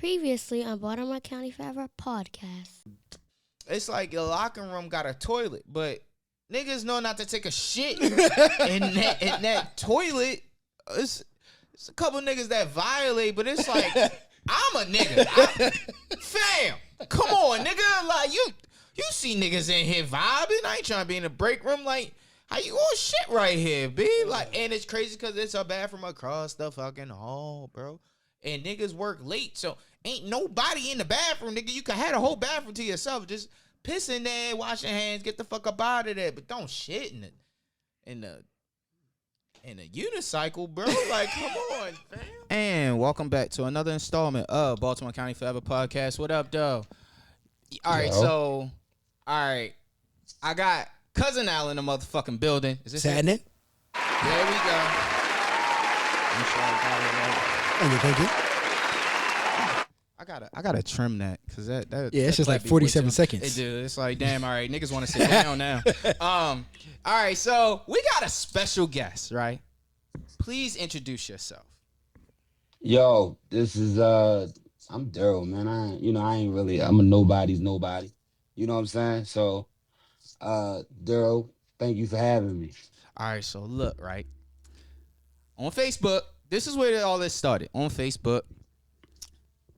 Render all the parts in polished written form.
Previously on Baltimore County Forever Podcast. It's like your locker room got a toilet, but niggas know not to take a shit in that toilet. It's a couple niggas that violate, but it's like, I'm a nigga. Fam, come on, nigga. Like, you see niggas in here vibing. I ain't trying to be in the break room. Like, how you gonna shit right here, B? Like, and it's crazy because it's a bathroom across the fucking hall, bro. And niggas work late, so ain't nobody in the bathroom, nigga. You can have the whole bathroom to yourself. Just piss in there, wash your hands, get the fuck up out of there. But don't shit in the unicycle, bro. Like, come on, fam. And welcome back to another installment of Baltimore County Forever Podcast. What up, though? All right, so, I got Cousin Al in the motherfucking building. Is this happening? There we go. I'm sure I got it right. Thank you. I gotta trim that because that it's just like 47 seconds. It do. It's like, damn. All right, niggas want to sit down now. All right, so we got a special guest, right? Please introduce yourself. Yo, this is I'm Daryl, man. I'm a nobody's nobody. You know what I'm saying? So, Daryl, thank you for having me. All right, so look, right on Facebook. This is where all this started. On Facebook,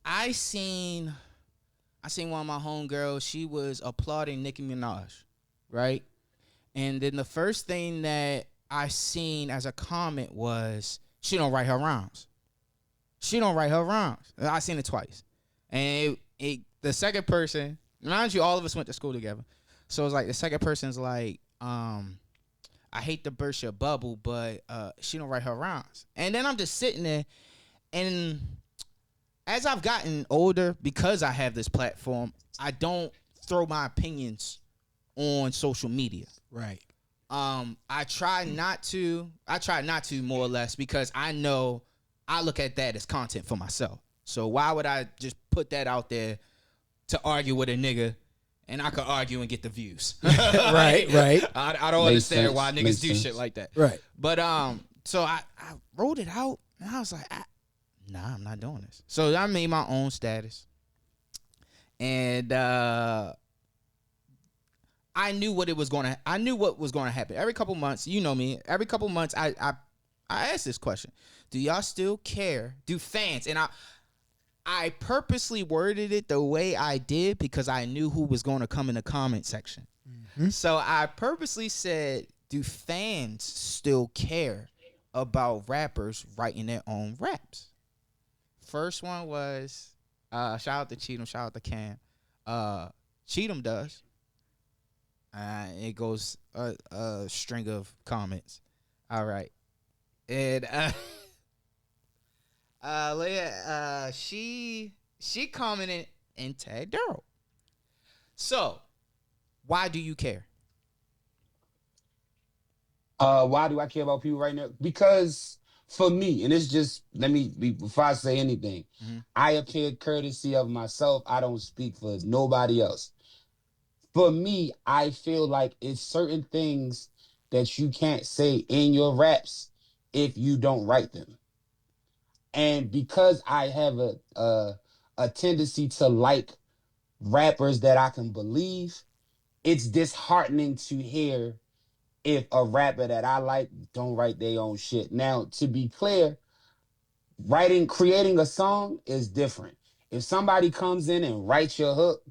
I seen one of my homegirls. She was applauding Nicki Minaj, right? And then the first thing that I seen as a comment was, she don't write her rhymes. She don't write her rhymes. I seen it twice. And the second person, mind you, all of us went to school together. So it's like the second person's like, I hate to burst your bubble, but she don't write her rhymes. And then I'm just sitting there, and as I've gotten older, because I have this platform, I don't throw my opinions on social media. Right. I try not to more or less, because I know I look at that as content for myself. So why would I just put that out there to argue with a nigga? And I could argue and get the views. right. I don't understand why niggas do shit like that. Right. But so I wrote it out, and I was like, nah, I'm not doing this. So I made my own status, and I knew what was going to happen. Every couple months, you know me. Every couple months, I ask this question: do y'all still care? Do fans? And I purposely worded it the way I did because I knew who was going to come in the comment section. Mm-hmm. So I purposely said, do fans still care about rappers writing their own raps? First one was, shout out to Cheatham, shout out to Cam. Cheatham does. It goes a string of comments. All right. And she commented and tagged Daryl. So, why do you care? Why do I care about people right now? Because for me, and it's just, before I say anything, I appear courtesy of myself. I don't speak for nobody else. For me, I feel like it's certain things that you can't say in your raps if you don't write them. And because I have a tendency to like rappers that I can believe, it's disheartening to hear if a rapper that I like don't write their own shit. Now, to be clear, creating a song is different. If somebody comes in and writes your hook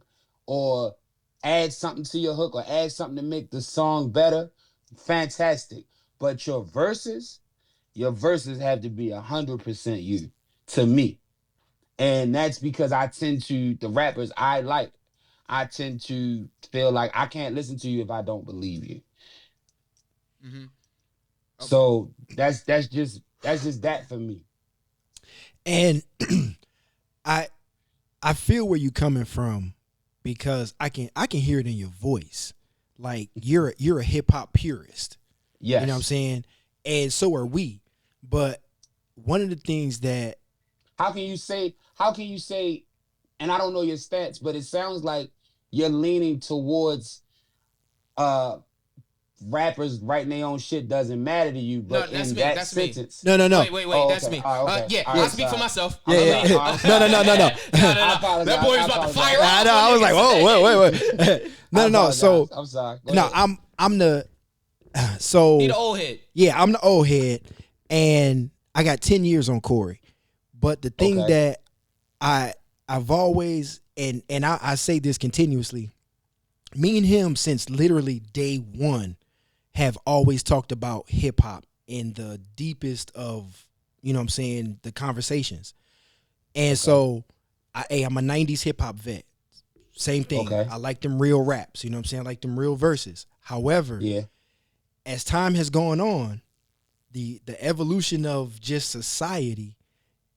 or adds something to your hook or adds something to make the song better, fantastic. But your verses have to be 100% you, to me. And that's because the rappers I like, I tend to feel like I can't listen to you if I don't believe you. Mm-hmm. Okay. So that's just that for me. And I feel where you're coming from, because I can hear it in your voice. Like, you're a hip hop purist. Yes. You know what I'm saying? And so are we. But one of the things that, how can you say, and I don't know your stats, but it sounds like you're leaning towards rappers writing their own shit doesn't matter to you, but that's in me. that That's sentence. No. Wait. Oh, That's okay. me. All right, okay. Yeah, All right, I speak for sorry. myself. Yeah. I'm No. I apologize. That boy was about to fire I off. know. I was like, oh, wait. No. So I'm sorry. Go no, ahead. I'm the so He the old head. yeah, I'm the old head, and I got 10 years on Corey. But the thing Okay. that I've always and I say this continuously, me and him since literally day one have always talked about hip hop in the deepest of, you know what I'm saying, the conversations. And so I'm a 90s hip hop vet. Same thing. Okay. I like them real raps, you know what I'm saying? I like them real verses. However, Yeah. as time has gone on, the evolution of just society,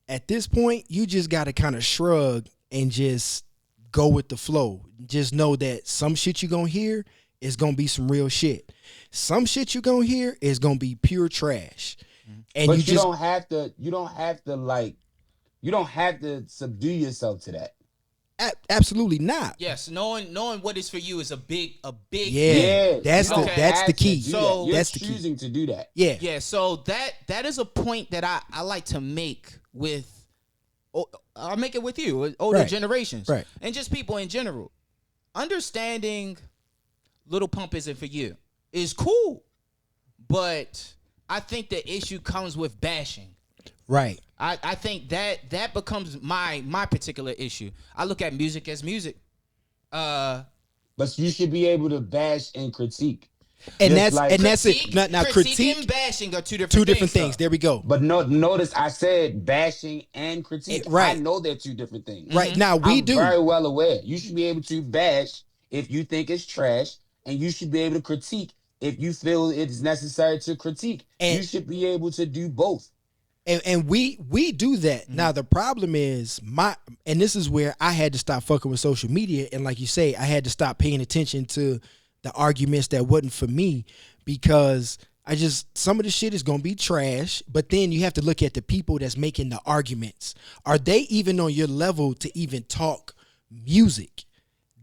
at this point, you just got to kind of shrug and just go with the flow. Just know that some shit you're going to hear is going to be some real shit. Some shit you're going to hear is going to be pure trash. And But you don't have to subdue yourself to that. absolutely not. Yes, knowing what is for you is a big. Yeah. That's you the don't that's have the to key. do So- that. You're that's the key. choosing to do that. Yeah. Yeah, so that is a point that I like to make with. I'll make it with you, with older Right. generations, Right. and just people in general. Understanding Little Pump isn't for you is cool, but I think the issue comes with bashing. Right. I think that becomes my particular issue. I look at music as music. But you should be able to bash and critique. And Just that's like- it. Now critique, and bashing are two two different things. things. There we go. But notice I said bashing and critique. Right. I know they're two different things. Right. Now we I'm do. very well aware. You should be able to bash if you think it's trash, and you should be able to critique if you feel it's necessary to critique. And- you should be able to do both. And we do that. Now the problem is and this is where I had to stop fucking with social media, and like you say, I had to stop paying attention to the arguments that wasn't for me, because some of the shit is gonna be trash. But then you have to look at the people that's making the arguments. Are they even on your level to even talk music?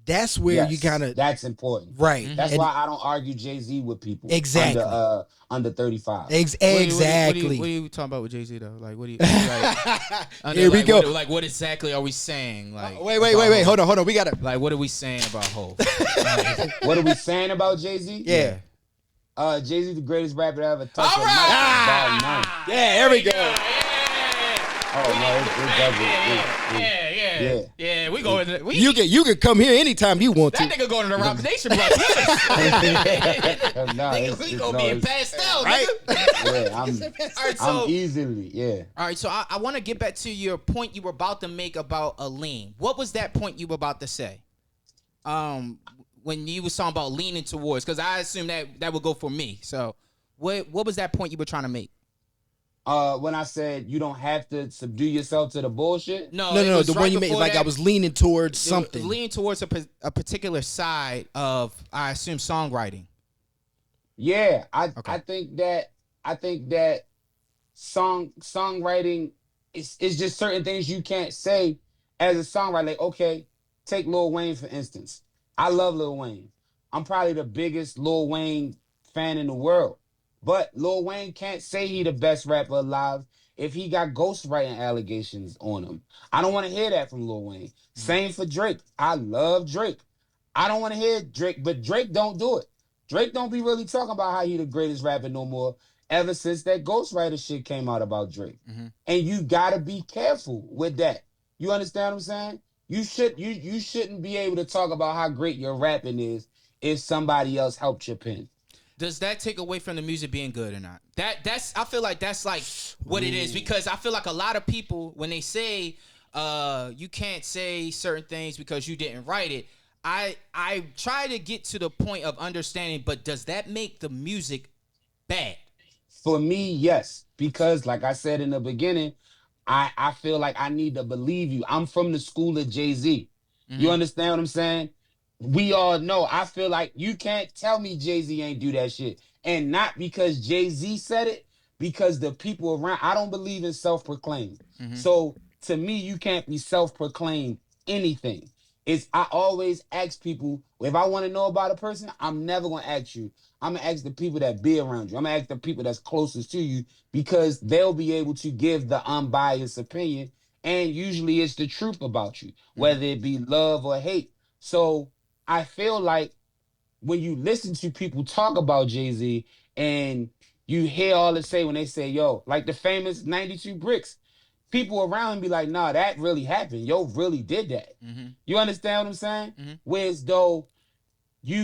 That's where Yes, you gotta that's important. right. That's And- why I don't argue Jay-Z with people Exactly. under 35. Exactly. What are you talking about with Jay-Z though? Like, what do you? Like, Here we go. What exactly are we saying? Like, Wait. about- Hold on. We gotta. Like, what are we saying about Hov? What are we saying about Jay-Z? Yeah. Jay-Z the greatest rapper to ever touch All the mic, right. bar none. Yeah. There we go. Oh no, it Yeah. We go in. You can come here anytime you want That to. nigga going to the Rock Nation block. We gonna be in pastel, Right? nigga. Yeah, All right, so I'm easily, yeah. all right, so I want to get back to your point you were about to make about a lean. What was that point you were about to say? When you was talking about leaning towards, because I assume that would go for me. So, what was that point you were trying to make? When I said you don't have to subdue yourself to the bullshit. No, No. it The was one right you made, before like that. I was leaning towards It was something. leaning towards a particular side of, I assume, songwriting. Yeah, Okay. I think that songwriting is just certain things you can't say as a songwriter. Like, okay, take Lil Wayne for instance. I love Lil Wayne. I'm probably the biggest Lil Wayne fan in the world. But Lil Wayne can't say he the best rapper alive if he got ghostwriting allegations on him. I don't want to hear that from Lil Wayne. Same for Drake. I love Drake. I don't want to hear Drake, but Drake don't do it. Drake don't be really talking about how he the greatest rapper no more ever since that ghostwriter shit came out about Drake. And you gotta be careful with that. You understand what I'm saying? You shouldn't be able to talk about how great your rapping is if somebody else helped your pen. Does that take away from the music being good or not? I feel like that's like what it is, because I feel like a lot of people, when they say you can't say certain things because you didn't write it, I try to get to the point of understanding, but does that make the music bad? For me, yes. Because like I said in the beginning, I feel like I need to believe you. I'm from the school of Jay-Z. You understand what I'm saying? We all know. I feel like you can't tell me Jay-Z ain't do that shit. And not because Jay-Z said it, because the people around, I don't believe in self-proclaimed. So to me, you can't be self-proclaimed anything. is I always ask people, if I want to know about a person, I'm never going to ask you. I'm going to ask the people that be around you. I'm going to ask the people that's closest to you because they'll be able to give the unbiased opinion. And usually it's the truth about you, whether it be love or hate. So I feel like when you listen to people talk about Jay-Z and you hear all they say when they say, yo, like the famous 92 bricks, people around him be like, nah, that really happened. Yo really did that. You understand what I'm saying? Whereas though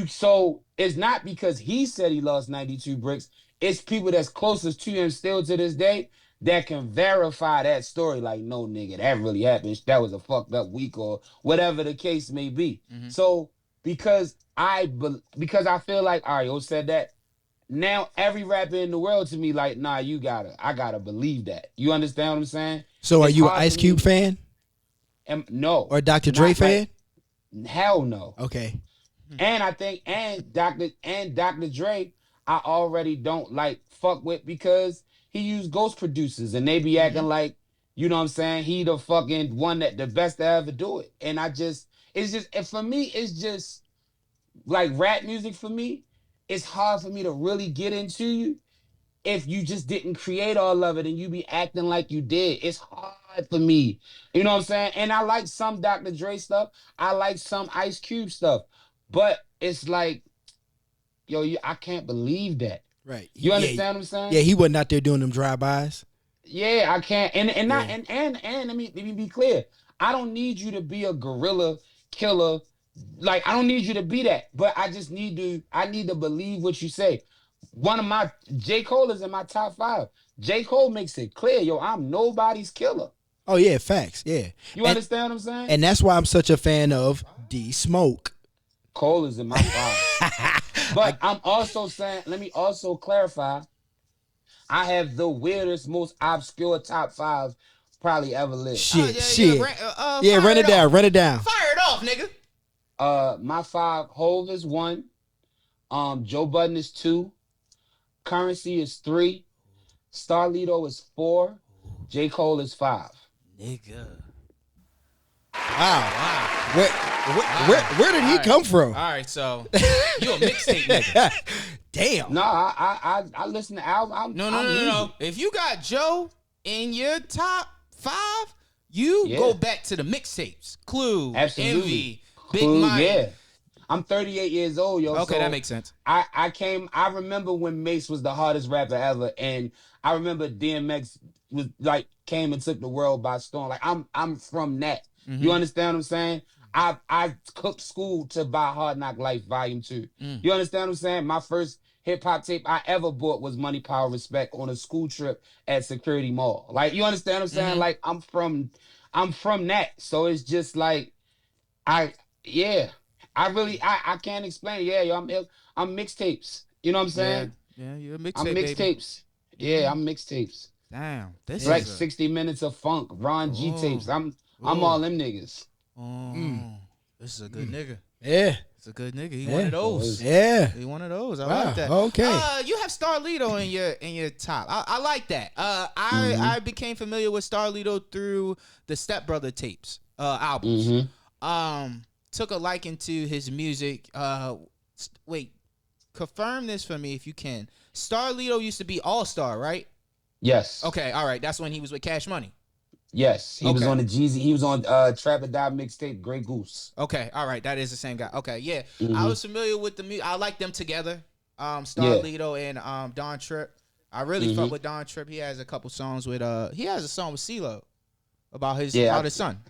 so it's not because he said he lost 92 bricks. It's people that's closest to him still to this day that can verify that story. Like, no, nigga, that really happened. That was a fucked up week or whatever the case may be. So because I feel like, all right, yo said that. Now every rapper in the world to me like, nah, I gotta believe that. You understand what I'm saying? So are It's you an hard Ice for Cube me- fan No. or Dr. Dre Not fan? like- hell no. Okay. And I think Dr. Dre, I already don't like fuck with because he used ghost producers and they be acting like, you know what I'm saying, he the fucking one that the best to ever do it. And and for me, it's just like rap music for me. It's hard for me to really get into you if you just didn't create all of it and you be acting like you did. It's hard for me. You know what I'm saying? And I like some Dr. Dre stuff. I like some Ice Cube stuff. But it's like, yo, I can't believe that. Right. You understand what I'm saying? Yeah, he wasn't out there doing them drive-bys. Yeah, I can't. And not Yeah. and let me be clear. I don't need you to be a gorilla killer. Like, I don't need you to be that. But I need to believe what you say. J. Cole is in my top 5. J. Cole makes it clear, yo, I'm nobody's killer. Oh, yeah, facts. Yeah. You understand what I'm saying? And that's why I'm such a fan of D Smoke. Cole is in my 5. But I'm also saying, let me also clarify, I have the weirdest, most obscure top 5 probably ever lived. Shit. Fire Run it down. Run it down. Fire it off, nigga. My 5, Hov is 1. Joe Budden is 2. Currency is 3. Starlito is 4. J. Cole is 5. Nigga. Wow. Where did he come from? All right, so you a mixtape nigga. Damn. No, I listen to albums. No. If you got Joe in your top 5, you go back to the mixtapes. Clue, Absolutely. Envy, Big Mike. Yeah. I'm 38 years old, yo. Okay, so that makes sense. I remember when Mace was the hardest rapper ever, and I remember DMX was like came and took the world by storm. Like I'm from that. You understand what I'm saying? I cooked school to buy Hard Knock Life Volume 2. You understand what I'm saying? My first hip hop tape I ever bought was Money, Power, Respect on a school trip at Security Mall. Like, you understand what I'm saying? Like, I'm from that. So it's just like I can't explain it. Yeah, yo, I'm mixtapes. You know what I'm saying? Yeah, you're a mixtape. I'm mixtapes. Yeah, I'm mixtapes. Damn, this Like is 60 minutes of funk, Ron G tapes. I'm all them niggas. This is a good nigga. Yeah. It's a good nigga. He one of those. Yeah. He one of those. I Wow, like that. okay. You have Starlito in your top. I like that. I became familiar with Starlito through the Step Brother tapes albums. Took a liking to his music. Wait, confirm this for me if you can. Starlito used to be All Star, right? Yes. Okay, all right. That's when he was with Cash Money. Yes. He was Okay. on the Jeezy. He was on Trap or Die mixtape, Grey Goose. Okay, all right. That is the same guy. Okay, yeah. I was familiar with the music. I like them together. Starlito and Don Tripp. I really fuck with Don Tripp. He has a couple songs with he has a song with CeeLo about his son.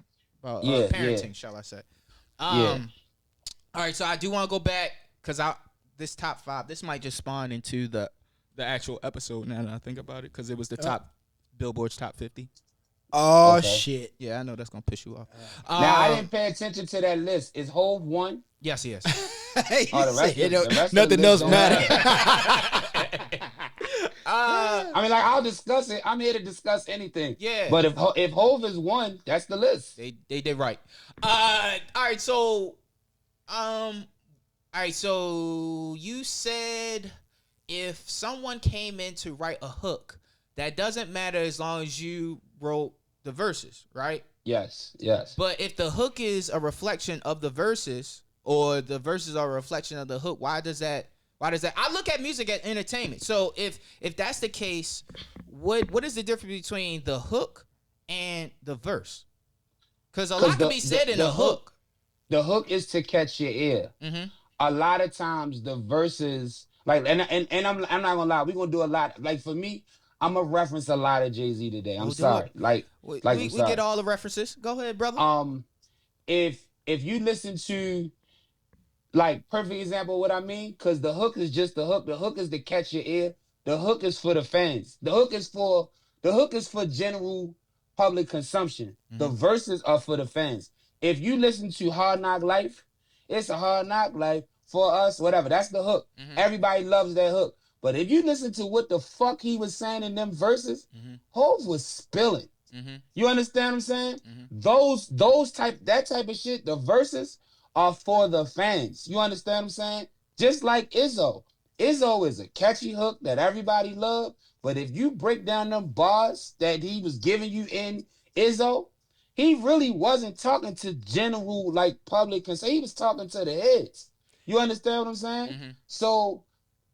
About parenting, shall I say. All right, so I do want to go back because this top 5, this might just spawn into the actual episode now that I think about it, because it was the top Billboard's top 50. Oh, shit. Yeah, I know that's gonna piss you off. Now, I didn't pay attention to that list. Is Hov 1? Yes, he is. The rest Nothing of else the list matters. I mean, like, I'll discuss it. I'm here to discuss anything. Yeah. But if Hov is 1, that's the list. They did right. All right, so you said if someone came in to write a hook, that doesn't matter as long as you wrote the verses, right? Yes, yes. But if the hook is a reflection of the verses, or the verses are a reflection of the hook, why does that? I look at music as entertainment. So if that's the case, what is the difference between the hook and the verse? Because a lot can be said in the hook. The hook is to catch your ear. Mm-hmm. A lot of times the verses, like, and I'm not gonna lie, we're gonna do a lot. Like for me, I'm gonna reference a lot of Jay-Z today. I'm sorry. We I'm sorry. get all the references. Go ahead, brother. If you listen to, like, perfect example of what I mean, because the hook is just the hook. The hook is to catch your ear. The hook is for the fans. The hook is for general public consumption. Mm-hmm. The verses are for the fans. If you listen to Hard Knock Life, it's a hard knock life for us, whatever. That's the hook. Mm-hmm. Everybody loves that hook. But if you listen to what the fuck he was saying in them verses, mm-hmm. Hov was spilling. Mm-hmm. You understand what I'm saying? Mm-hmm. That type of shit, the verses are for the fans. You understand what I'm saying? Just like Izzo. Izzo is a catchy hook that everybody loved, but if you break down them bars that he was giving you in Izzo, he really wasn't talking to general, like, public concern. He was talking to the heads. You understand what I'm saying? Mm-hmm. So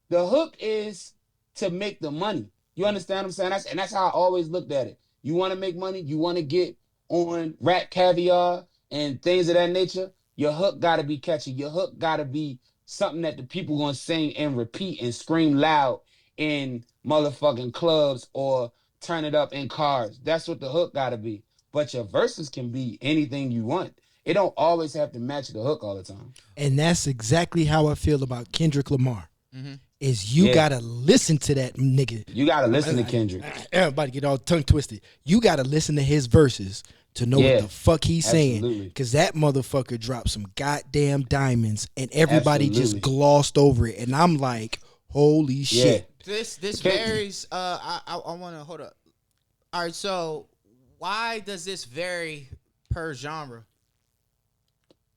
the hook is to make the money. You understand what I'm saying? That's how I always looked at it. You want to make money? You want to get on Rat Caviar and things of that nature? Your hook got to be catchy. Your hook got to be something that the people going to sing and repeat and scream loud in motherfucking clubs or turn it up in cars. That's what the hook got to be. But your verses can be anything you want. It don't always have to match the hook all the time. And that's exactly how I feel about Kendrick Lamar. Mm-hmm. Is you gotta listen to that nigga. You gotta listen to Kendrick. Everybody get all tongue twisted. You gotta listen to his verses to know what the fuck he's saying. Because that motherfucker dropped some goddamn diamonds and everybody just glossed over it. And I'm like, holy shit. This varies. I want to hold up. All right, so why does this vary per genre?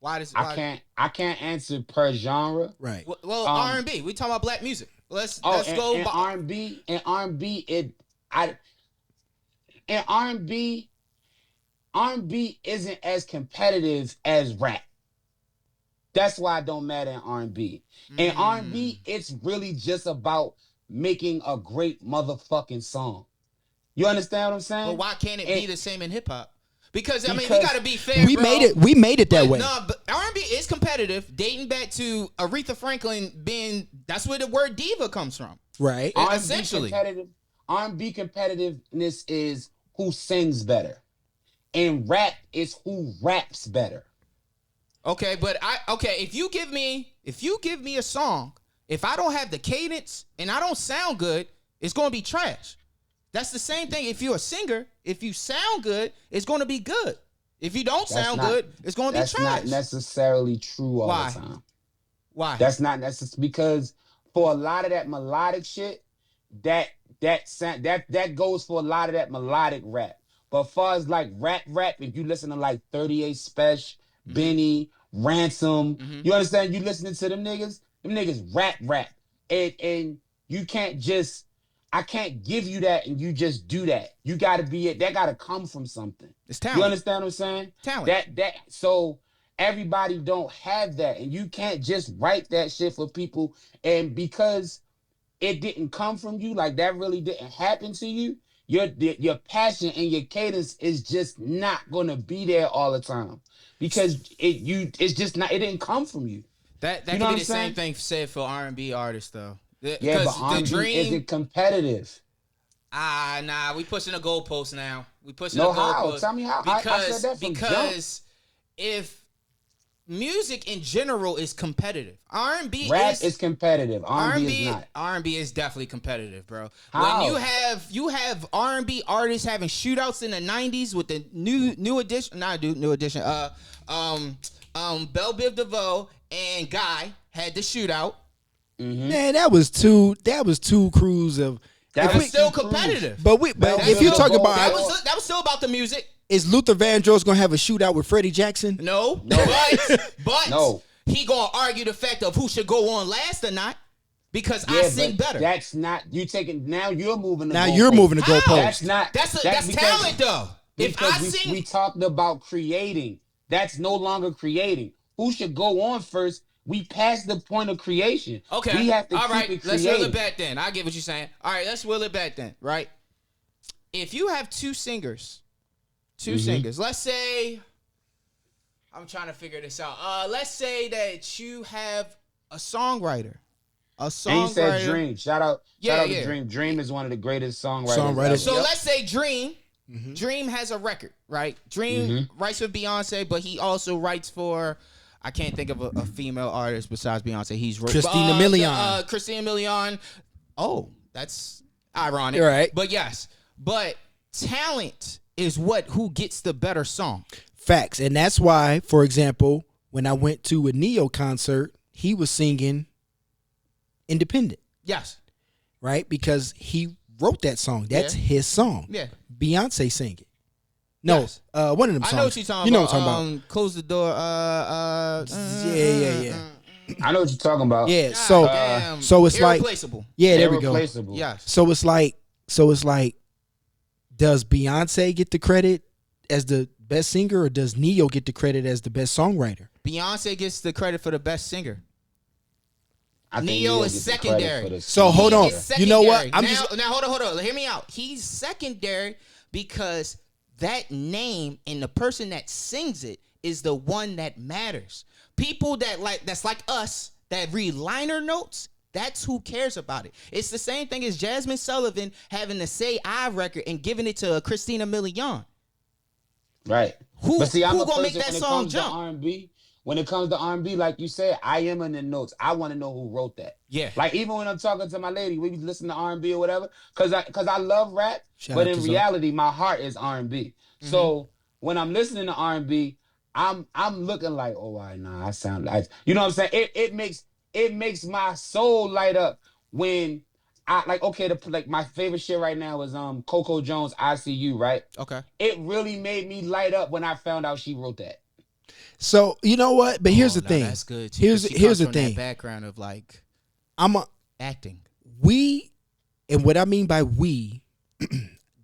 I can't answer per genre. Right. Well, R&B. We talking about black music. Let's go. And R&B isn't as competitive as rap. That's why it don't matter in R&B. In R&B, it's really just about making a great motherfucking song. You understand what I'm saying? But why can't it be the same in hip hop? Because we gotta be fair. We made it that way. No, but R&B is competitive, dating back to Aretha Franklin being. That's where the word diva comes from. Right. Essentially, R&B competitiveness is who sings better, and rap is who raps better. Okay, but if you give me a song, if I don't have the cadence and I don't sound good, it's gonna be trash. That's the same thing. If you're a singer, if you sound good, it's going to be good. If you don't sound good, it's going to be trash. That's not necessarily true all the time. Why? That's not necessarily because for a lot of that melodic shit, that goes for a lot of that melodic rap. But as far as like rap, if you listen to like 38 Special, Benny, Ransom, you understand? You listening to them niggas rap. And you can't just. I can't give you that and you just do that. You got to be it. That got to come from something. It's talent. You understand what I'm saying? Talent. So everybody don't have that, and you can't just write that shit for people. And because it didn't come from you, like that really didn't happen to you, your passion and your cadence is just not gonna be there all the time because it's just not. It didn't come from you. That could be the same thing said for R&B artists though. Yeah, but R&B isn't competitive. Nah, we pushing the goalpost now. How? Tell me how. Because I said that from jump. If music in general is competitive, R&B is competitive. R&B is not. R&B is definitely competitive, bro. How? When you have R&B artists having shootouts in the 90s with the new edition, Belle Biv DeVoe and Guy had the shootout. Mm-hmm. Man, that was two crews of. That was still competitive. But if you talk about that was still about the music. Is Luther Vandross gonna have a shootout with Freddie Jackson? No. But no. He gonna argue the fact of who should go on last or not because I sing better. That's not you taking. Now you're moving the goalpost. That's talent though. Because we talked about creating. That's no longer creating. Who should go on first? We passed the point of creation. Okay. We have to all keep right. it Let's creative. wheel it back then. I get what you're saying. All right, let's wheel it back then, right? If you have two singers, let's say, I'm trying to figure this out. Let's say that you have a songwriter. And you said Dream. Shout out to Dream. Dream is one of the greatest songwriters ever. So let's say Dream. Mm-hmm. Dream has a record, right? Dream writes for Beyonce, but he also writes for, I can't think of a female artist besides Beyonce. He's Christina Milian. Christina Milian. Oh, that's ironic. You're right. But yes. But talent is who gets the better song. Facts. And that's why, for example, when I went to a Neo concert, he was singing independent. Yes. Right? Because he wrote that song. That's his song. Yeah. Beyonce sang it. No, yes. One of them songs. I know what you're talking about. You know what I'm talking about. Close the door. Yeah. I know what you're talking about. Yeah. God, so it's irreplaceable. Like, yeah, there we go. Irreplaceable. Yes. So it's like, does Beyonce get the credit as the best singer, or does Neo get the credit as the best songwriter? Beyonce gets the credit for the best singer. I think Neo is secondary. So hold on. You know what? Now hold on. Hear me out. He's secondary because that name and the person that sings it is the one that matters. People that's like us that read liner notes, that's who cares about it. It's the same thing as Jasmine Sullivan having the Say I record and giving it to Christina Milian. Right. Who gonna make that song jump? R&B, when it comes to R&B, like you said, I am in the notes. I want to know who wrote that. Yeah. Like even when I'm talking to my lady, we listen to R&B or whatever, because I love rap, but in reality, my heart is R&B. Mm-hmm. So when I'm listening to R&B, I'm looking like, oh, I sound like, you know what I'm saying? It makes my soul light up when I like my favorite shit right now is Coco Jones' I See You, right? Okay. It really made me light up when I found out she wrote that. So you know what? But here's the thing. That's good. Too, here's the thing. That background of like acting. And what I mean by we,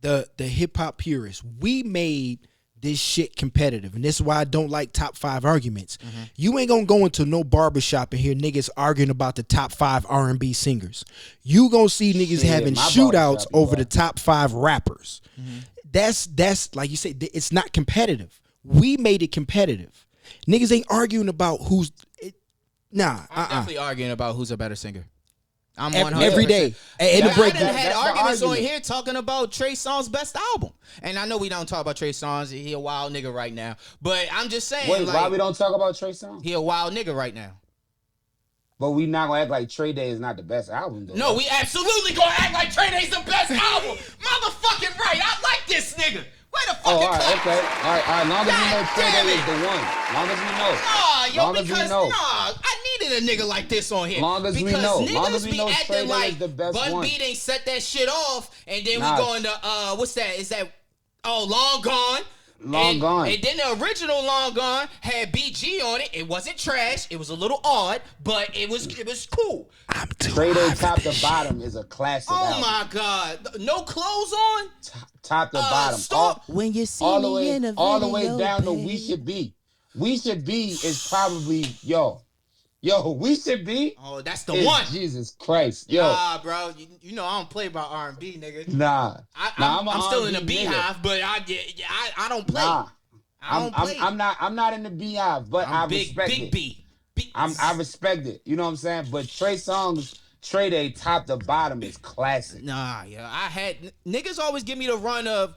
the hip hop purists, we made this shit competitive, and this is why I don't like top 5 arguments. Mm-hmm. You ain't gonna go into no barbershop and hear niggas arguing about the top 5 R&B singers. You gonna see niggas having shootouts over the top 5 rappers. Mm-hmm. That's like you said, it's not competitive. We made it competitive. Niggas ain't arguing about who's. I'm definitely arguing about who's a better singer. I'm 100%. Every day. In the break. I done had arguments on here talking about Trey Songz's best album. And I know we don't talk about Trey Songz. He a wild nigga right now. But I'm just saying. Wait, why we don't talk about Trey Songz? He a wild nigga right now. But we not gonna act like Trey Day is not the best album, though. No, we absolutely gonna act like Trey Day's the best album. Motherfucking right. I like this nigga. Where the fucking all right, okay. All right. Long as we know Trey Day is the one. Long as we know. I needed a nigga like this on here. Long as we know. Long as we know Trey Day is the best one. one. Bun B ain't set that shit off, and then we go into what's that? Is that Long Gone? Gone. And then the original Long Gone had BG on it. It wasn't trash. It was a little odd, but it was cool. Trey Day top to bottom is a classic album. My God. No clothes on? Top to bottom. When you see all the me way, in a video, all the way down to babe. We Should Be. We Should Be is probably, We Should Be. Oh, that's the one. Jesus Christ, yo. Nah, bro. You know I don't play by R&B, nigga. Nah. I'm still in the beehive, but I don't play. Nah. I don't play. I'm not in the beehive, but I respect it. B. I respect it. You know what I'm saying? But Trey Songz, Trey Day top to bottom is classic. Nah, I had niggas always give me the run of,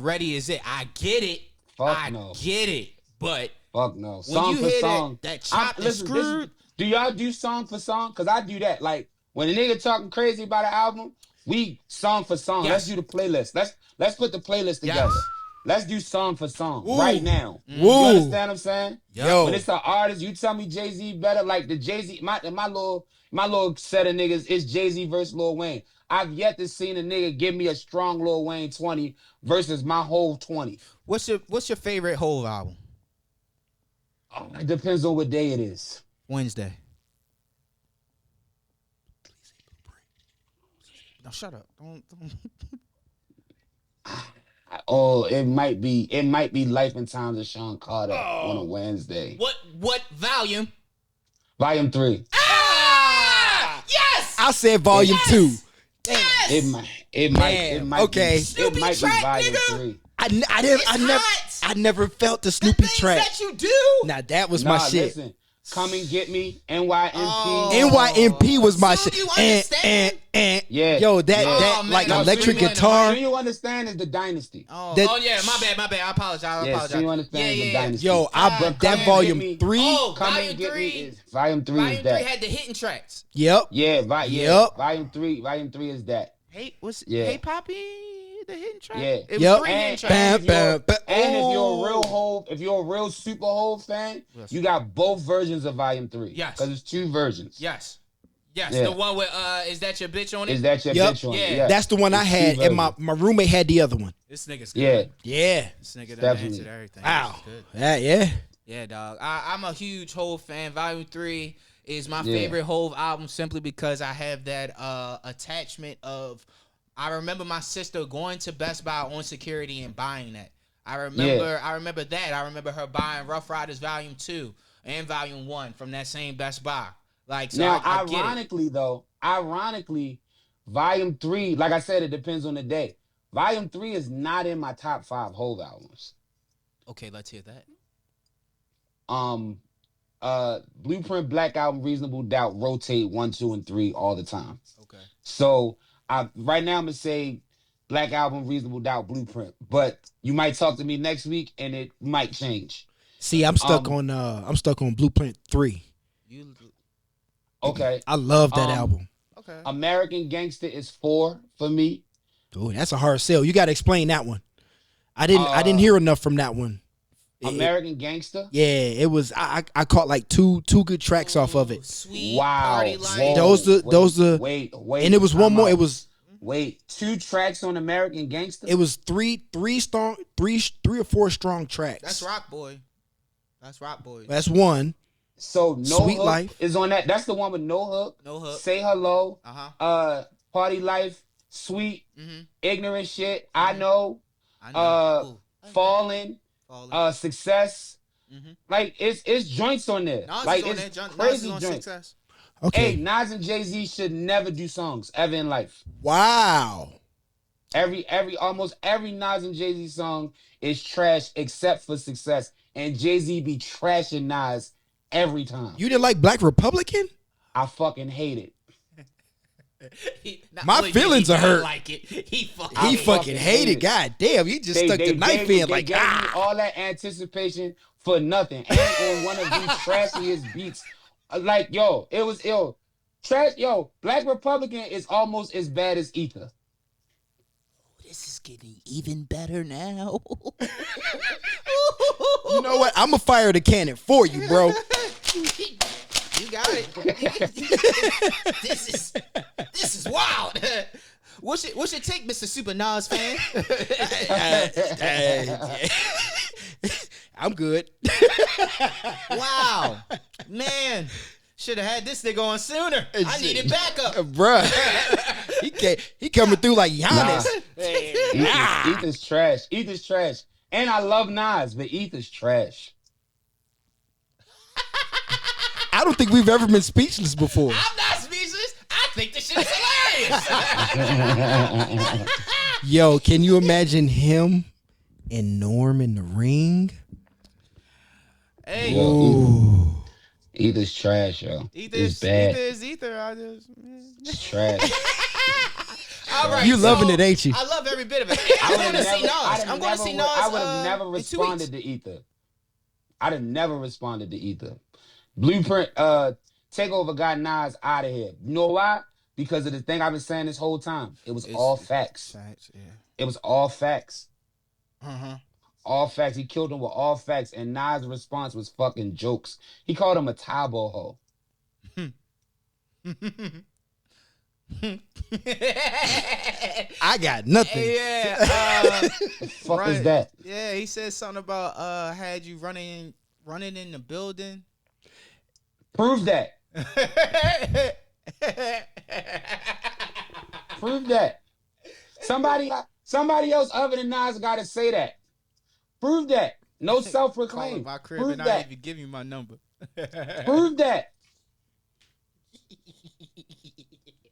Ready is it. I get it. Get it. But fuck no. When Song you for hear song. that chopped and screwed. Do y'all do song for song? Because I do that. Like, when a nigga talking crazy about an album, we song for song. Yes. Let's do the playlist. Let's put the playlist together. Yes. Let's do song for song Ooh. right now. Ooh. You understand what I'm saying? Yo. When it's an artist, you tell me Jay-Z better. Like the Jay-Z, my little set of niggas is Jay-Z versus Lil Wayne. I've yet to see a nigga give me a strong Lil Wayne 20 versus my whole 20. What's your favorite Hov album? It depends on what day it is. Wednesday. No, shut up. Don't. Oh, it might be Life and Times of Sean Carter on a Wednesday. What volume? Volume 3. Ah! Yes! I said volume 2. Yes! It might okay. It might be volume 3. I never felt the Snoopy track. That you do? Now that was my shit. Listen, Come and Get Me, NYMP. NYMP was my shit. You understand? Yeah. Yo, that man. like No, electric so guitar. Do you understand is the Dynasty? Oh, That- yeah, my bad. I apologize. So you understand the Dynasty. Yo, Come that and volume Get Me. 3. Oh, Come volume and Get 3. Me is volume 3 Volume is 3 that. had the hitting tracks. Yep. Yep. Volume 3 is that. Hey, Yeah. Hey Poppy, the hitting track? Yeah. It was Yep. 3 hitting And, tracks. Bam, bam, bam. and if you're a real Hov, if you're a real super Hov fan, Yes. you got both versions of volume 3. Yes. Because it's 2 versions. Yes. Yeah. The one with Is That Your Bitch on it? Is that your Yep. bitch one? Yeah. Yeah. That's the one I It's had, 2 and my versions. roommate had the other one. This nigga's Yeah. good. Yeah. This nigga done Definitely. answered everything. Wow. This is good. Yeah. Yeah, dog. I'm a huge Hov fan. Volume 3 is my Yeah. favorite Hov album simply because I have that attachment of. I remember my sister going to Best Buy on security and buying that. I remember that. I remember her buying Rough Riders Volume 2 and Volume 1 from that same Best Buy. Like, so Now, I get it. ironically, volume 3, like I said, it depends on the day. Volume 3 is not in my top 5 Hov albums. Okay, let's hear that. Blueprint, Black Album, Reasonable Doubt rotate 1, 2, and 3 all the time. Okay. So right now I'm gonna say Black Album, Reasonable Doubt, Blueprint. But you might talk to me next week and it might change. See, I'm stuck on Blueprint 3. Okay. I love that album. Okay. American Gangster is 4 for me. Oh, that's a hard sell. You got to explain that one. I didn't hear enough from that one. American Gangster. Yeah, it was. I caught like two good tracks off of it. Sweet. Wow. Party Life. Wait. And it was one more. It was 2 tracks on American Gangster. three or 4 strong tracks. That's Rock Boy. That's one. So No Sweet Hook Life is on that. That's the one with No Hook. No Hook. Say Hello. Uh-huh. Party Life. Sweet. Mm-hmm. Ignorant Shit. I know. I know. Fallen. Success. Mm-hmm. Like it's joints on there. Nas like is on it's there. Nas crazy is on joints. Success. Okay. Hey, Nas and Jay-Z should never do songs ever in life. Wow. Almost every Nas and Jay-Z song is trash except for Success. And Jay-Z be trashing Nas every time. You didn't like Black Republican? I fucking hate it. My feelings are hurt. Like it. He He fucking hated. God damn, you just stuck the knife in like gave me all that anticipation for nothing. And on one of the trashiest beats. Like, yo, it was ill. Black Republican is almost as bad as Ether. This is getting even better now. You know what? I'm gonna fire the cannon for you, bro. You got it. This is wild. What's your take, Mr. Super Nas fan? I'm good. Wow, man, should have had this nigga on sooner. I needed backup, Bruh. He coming through like Giannis. Ether's trash. Ether's trash. And I love Nas, but Ether's trash. I don't think we've ever been speechless before. I'm not speechless. I think this shit is hilarious. Yo, can you imagine him and Norm in the ring? Hey, Ooh. Ether's trash, yo. It's bad. Ether. It's trash. All right, You loving it, ain't you? I love every bit of it. I'm going to see Nas. I'm going to see Nas. I would have never in 2 weeks. responded to Ether. I'd have never responded to Ether. Blueprint, Takeover got Nas out of here. You know why? Because of the thing I've been saying this whole time. It was all facts. Yeah. It was all facts. Uh-huh. All facts. He killed him with all facts. And Nas' response was fucking jokes. He called him a Tabo hoe. I got nothing. Yeah. The fuck is that? Yeah, he said something about had you running in the building. Prove that. Prove that. Somebody Somebody else other than Nas got to say that. Prove that. No self-proclaim. My crib Prove and that. I even give you my number. Prove that.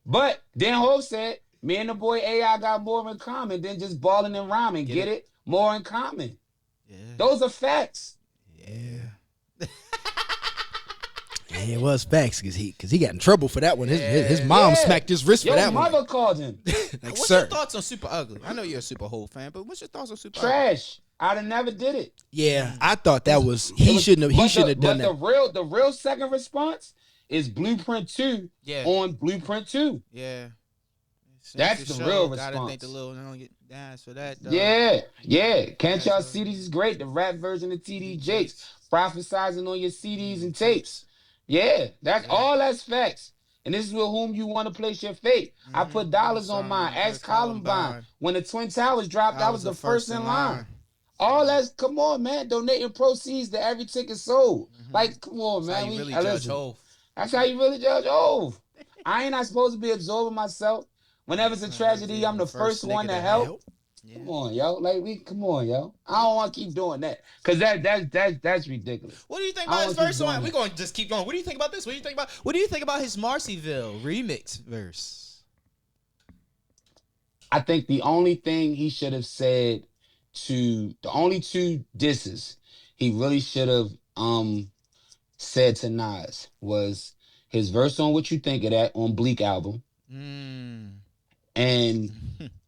But then Hov said, me and the boy AI got more in common than just balling and rhyming. Get it? More in common. Yeah. Those are facts. Yeah. Yeah, it was facts because he got in trouble for that one. His mom smacked his wrist for that one. Your mother called him. What's your thoughts on Super Ugly? I know you're a Super Hov fan, but what's your thoughts on Super Ugly? Trash. I'd have never did it. Yeah, I thought that was he shouldn't have done that. The real second response is Blueprint 2 on Blueprint 2. Yeah. That's the real response. Gotta thank the little don't get dance for that. Though. Yeah. Can't y'all see this is great? The rap version of TD Jakes prophesizing on your CDs and tapes. Yeah, all that's facts. And this is with whom you want to place your faith. I put dollars on mine. Ask Columbine. When the Twin Towers dropped, I was the first in line. All that's, come on, man. Donating proceeds to every ticket sold. Like, come on, man. That's how you really judge Hov. That's how you really judge Hov. I ain't not supposed to be absorbing myself. Whenever it's a tragedy, I'm the first one to help. Yeah. Come on, yo. Come on, yo. I don't want to keep doing that. Because that's ridiculous. What do you think about his verse on? We're going to just keep going. What do you think about this? What do you think about his Marcyville remix verse? I think the only thing he should have said the only two disses he really should have said to Nas was his verse on What You Think of That on Bleak album. And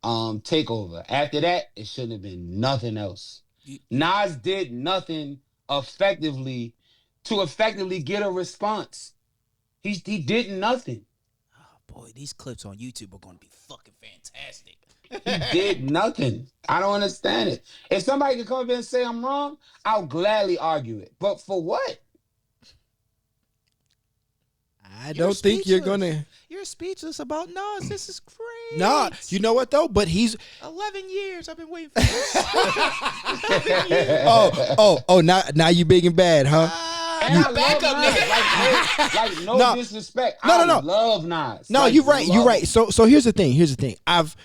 Takeover. After that, it shouldn't have been nothing else. Nas did nothing effectively get a response. He did nothing. Oh boy, these clips on YouTube are going to be fucking fantastic. He did nothing. I don't understand it. If somebody could come up and say I'm wrong, I'll gladly argue it. But for what? I don't think you're gonna. You're speechless about Nas. This is crazy. Nah, you know what though? But he's 11 years. I've been waiting for this. Now you big and bad, huh? And I back up, nigga. Like no disrespect. No. I love Nas. No, like, you're right. You're right. So here's the thing. I've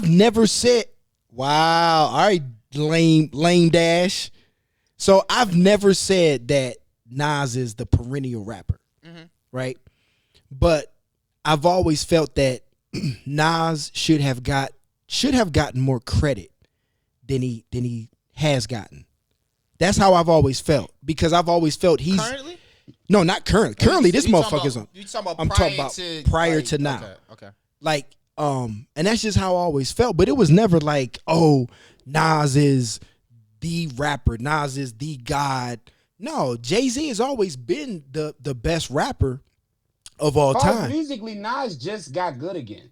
never said. Wow. All right, lame dash. So I've never said that Nas is the perennial rapper, right? But I've always felt that Nas should have gotten more credit than he has gotten. That's how I've always felt, because I've always felt he's currently. No, not currently. Currently, this motherfucker's on. You talking about? I'm talking about prior to now. Okay. Like, and that's just how I always felt. But it was never like, oh, Nas is the rapper. Nas is the god. No, Jay-Z has always been the best rapper of all time. Musically, Nas just got good again.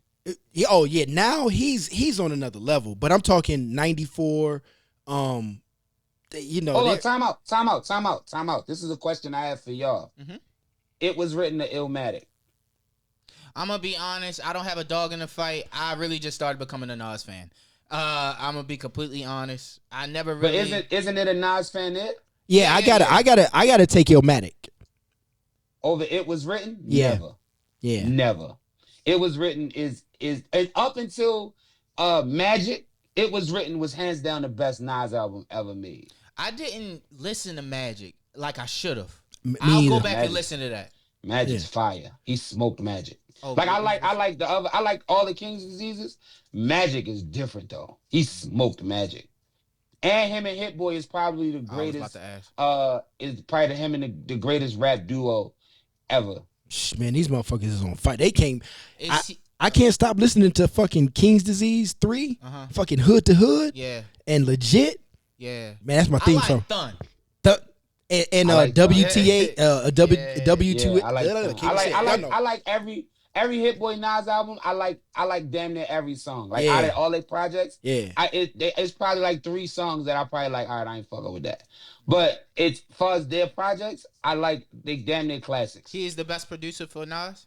Now he's on another level. But I'm talking 94. Hold on, time out. This is a question I have for y'all. It was written to Illmatic. I'm gonna be honest. I don't have a dog in the fight. I really just started becoming a Nas fan. I'm gonna be completely honest. I never really. But isn't it a Nas fan? Yeah, I gotta take Illmatic. Over It Was Written? Yeah. Never. Yeah. Never. It Was Written is up until Magic. It Was Written was hands down the best Nas album ever made. I didn't listen to Magic like I should have. I'll I'll go back and listen to that. Magic's fire. He smoked Magic. I like all the King's Diseases. Magic is different though. He smoked Magic. And him and Hit Boy is probably the greatest. Is probably him and the greatest rap duo ever. Man, these motherfuckers is on fire. They came. I can't stop listening to fucking King's Disease 3, fucking Hood to Hood, and Legit. Yeah, man, that's my theme song. Thun. And WTA, W2. I like every Hit Boy Nas album. I like damn near every song. Like out of all their projects, it's probably like 3 songs that I probably like. All right, I ain't fucking with that. But as far as their projects, I like they damn near classics. He is the best producer for Nas.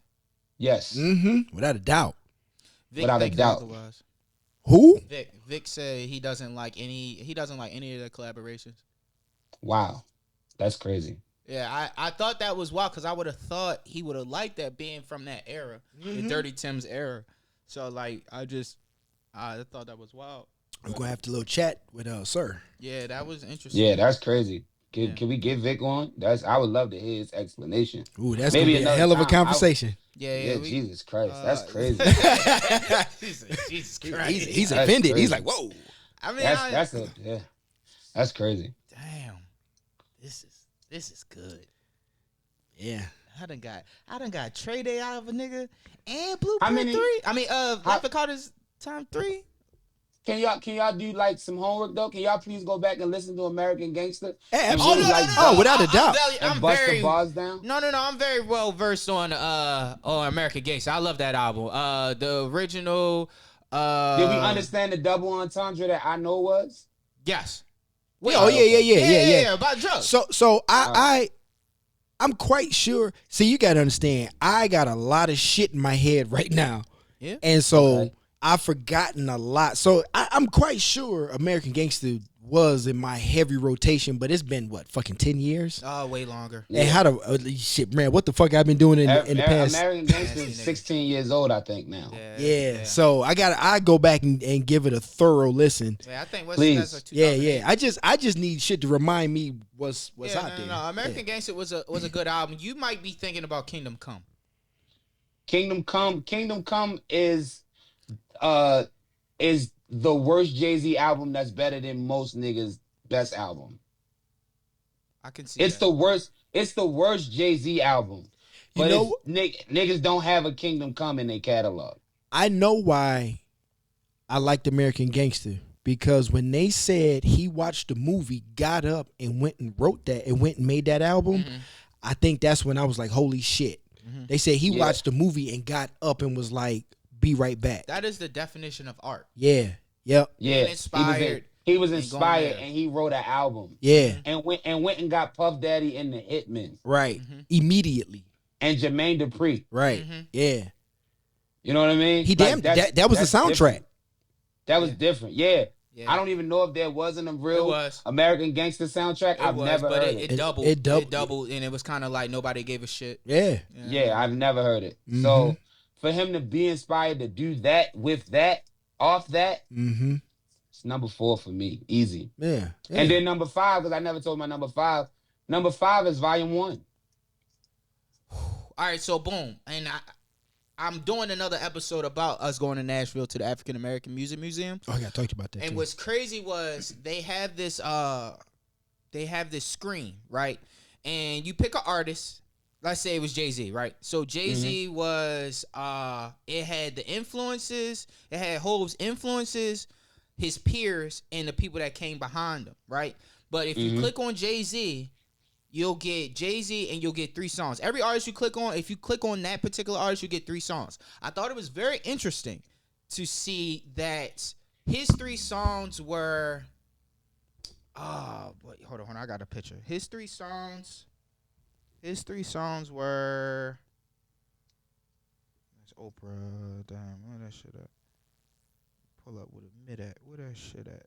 Yes, without a doubt. Without a doubt. Otherwise. Who? Vic said he doesn't like any of their collaborations. Wow, that's crazy. Yeah, I thought that was wild because I would have thought he would have liked that being from that era, the Dirty Tim's era. So like I thought that was wild. I'm gonna have to little chat with sir. Yeah, that was interesting. Yeah, that's crazy. Can, Yeah. can we get Vic on? I would love to hear his explanation. Ooh, that's Maybe gonna be a another hell of a time. conversation. Yeah, Jesus Christ, that's crazy. Jesus Christ. He's That's offended. crazy. He's like, whoa. I mean, That's crazy. damn. This is good. Yeah. I done got Trey Day out of a nigga and Blueprint How many- 3. I mean, Life of Carter's Time 3. Can y'all do like some homework though? Can y'all please go back and listen to American Gangster? Hey, And absolutely. really, like, Oh, without a doubt. and bust the bars down? No. I'm very well versed on American Gangster. I love that album. The original. Did we understand the double entendre that I know was? Yes. Yeah. About drugs. So I'm quite sure. See, you gotta understand. I got a lot of shit in my head right now, Yeah. and so Okay. I've forgotten a lot. So I'm quite sure American Gangster was in my heavy rotation, but it's been what, fucking 10 years. Oh, way longer. And how the shit, man? What the fuck I've been doing in the past? American Gangster is 16 years old, I think now. Yeah. So I go back and give it a thorough listen. Yeah, I think Please. that's like Yeah. 2008. I just need shit to remind me what's out there. No. American Gangster was a good album. You might be thinking about Kingdom Come. Kingdom Come is the worst Jay-Z album that's better than most niggas' best album. I can see It's that. the worst Jay-Z album. You But know- niggas don't have a Kingdom Come in their catalog. I know why I liked American Gangster, because when they said he watched the movie, got up and went and wrote that and went and made that album, I think that's when I was like, holy shit. They said he Yeah. watched the movie and got up and was like, be right back. That is the definition of art. Yeah. Yep. Yeah, inspired he was and inspired, going there. and he wrote an album, Yeah. and went and got Puff Daddy and the Hitmen Right. Immediately. and Jermaine Dupri. Right. Yeah. You know what I mean? He Like, that was the that's soundtrack. different. That was different. Yeah. Yeah. I don't even know if there wasn't a It real was. American Gangster soundtrack. I've never but heard it it. doubled. It doubled. It doubled, and it was kind of like nobody gave a shit. Yeah. Yeah, I've never heard it. Mhm. So for him to be inspired to do that with that, off that, Mm-hmm. it's number 4 for me. Easy. Yeah. And then number 5, because I never told my number 5. Number 5 is Volume 1. All right, so boom, and I'm doing another episode about us going to Nashville to the African American Music Museum. Oh, I gotta talk to you about that. And too. what's crazy was they have this screen, right? And you pick an artist. Let's say it was Jay-Z, right? So Jay-Z was it had the influences, it had Hov's influences, his peers, and the people that came behind him, right? But if you click on Jay-Z, you'll get Jay-Z and you'll get 3 songs. Every artist you click on, if you click on that particular artist, you get 3 songs. I thought it was very interesting to see that his 3 songs were wait, hold on, I got a picture. His three songs were that's Oprah, damn, where that shit at? Pull up with a mid at. Where that shit at?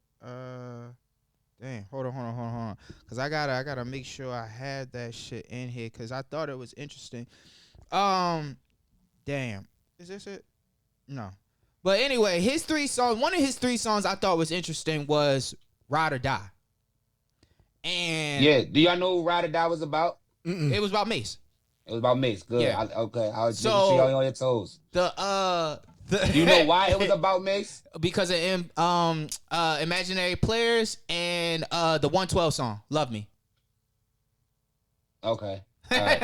Damn, hold on. Cause I gotta make sure I had that shit in here, cause I thought it was interesting. Damn, is this it? No. But anyway, his 3 songs. One of his 3 songs I thought was interesting was "Ride or Die," and Yeah. Do y'all know who Ride or Die was about? it was about Mace. It was about Mace. Good. Yeah. I was So- making sure y'all on your toes. The Do you know why it was about Mace? because of Imaginary Players and the 112 song "Love Me." Okay. All right.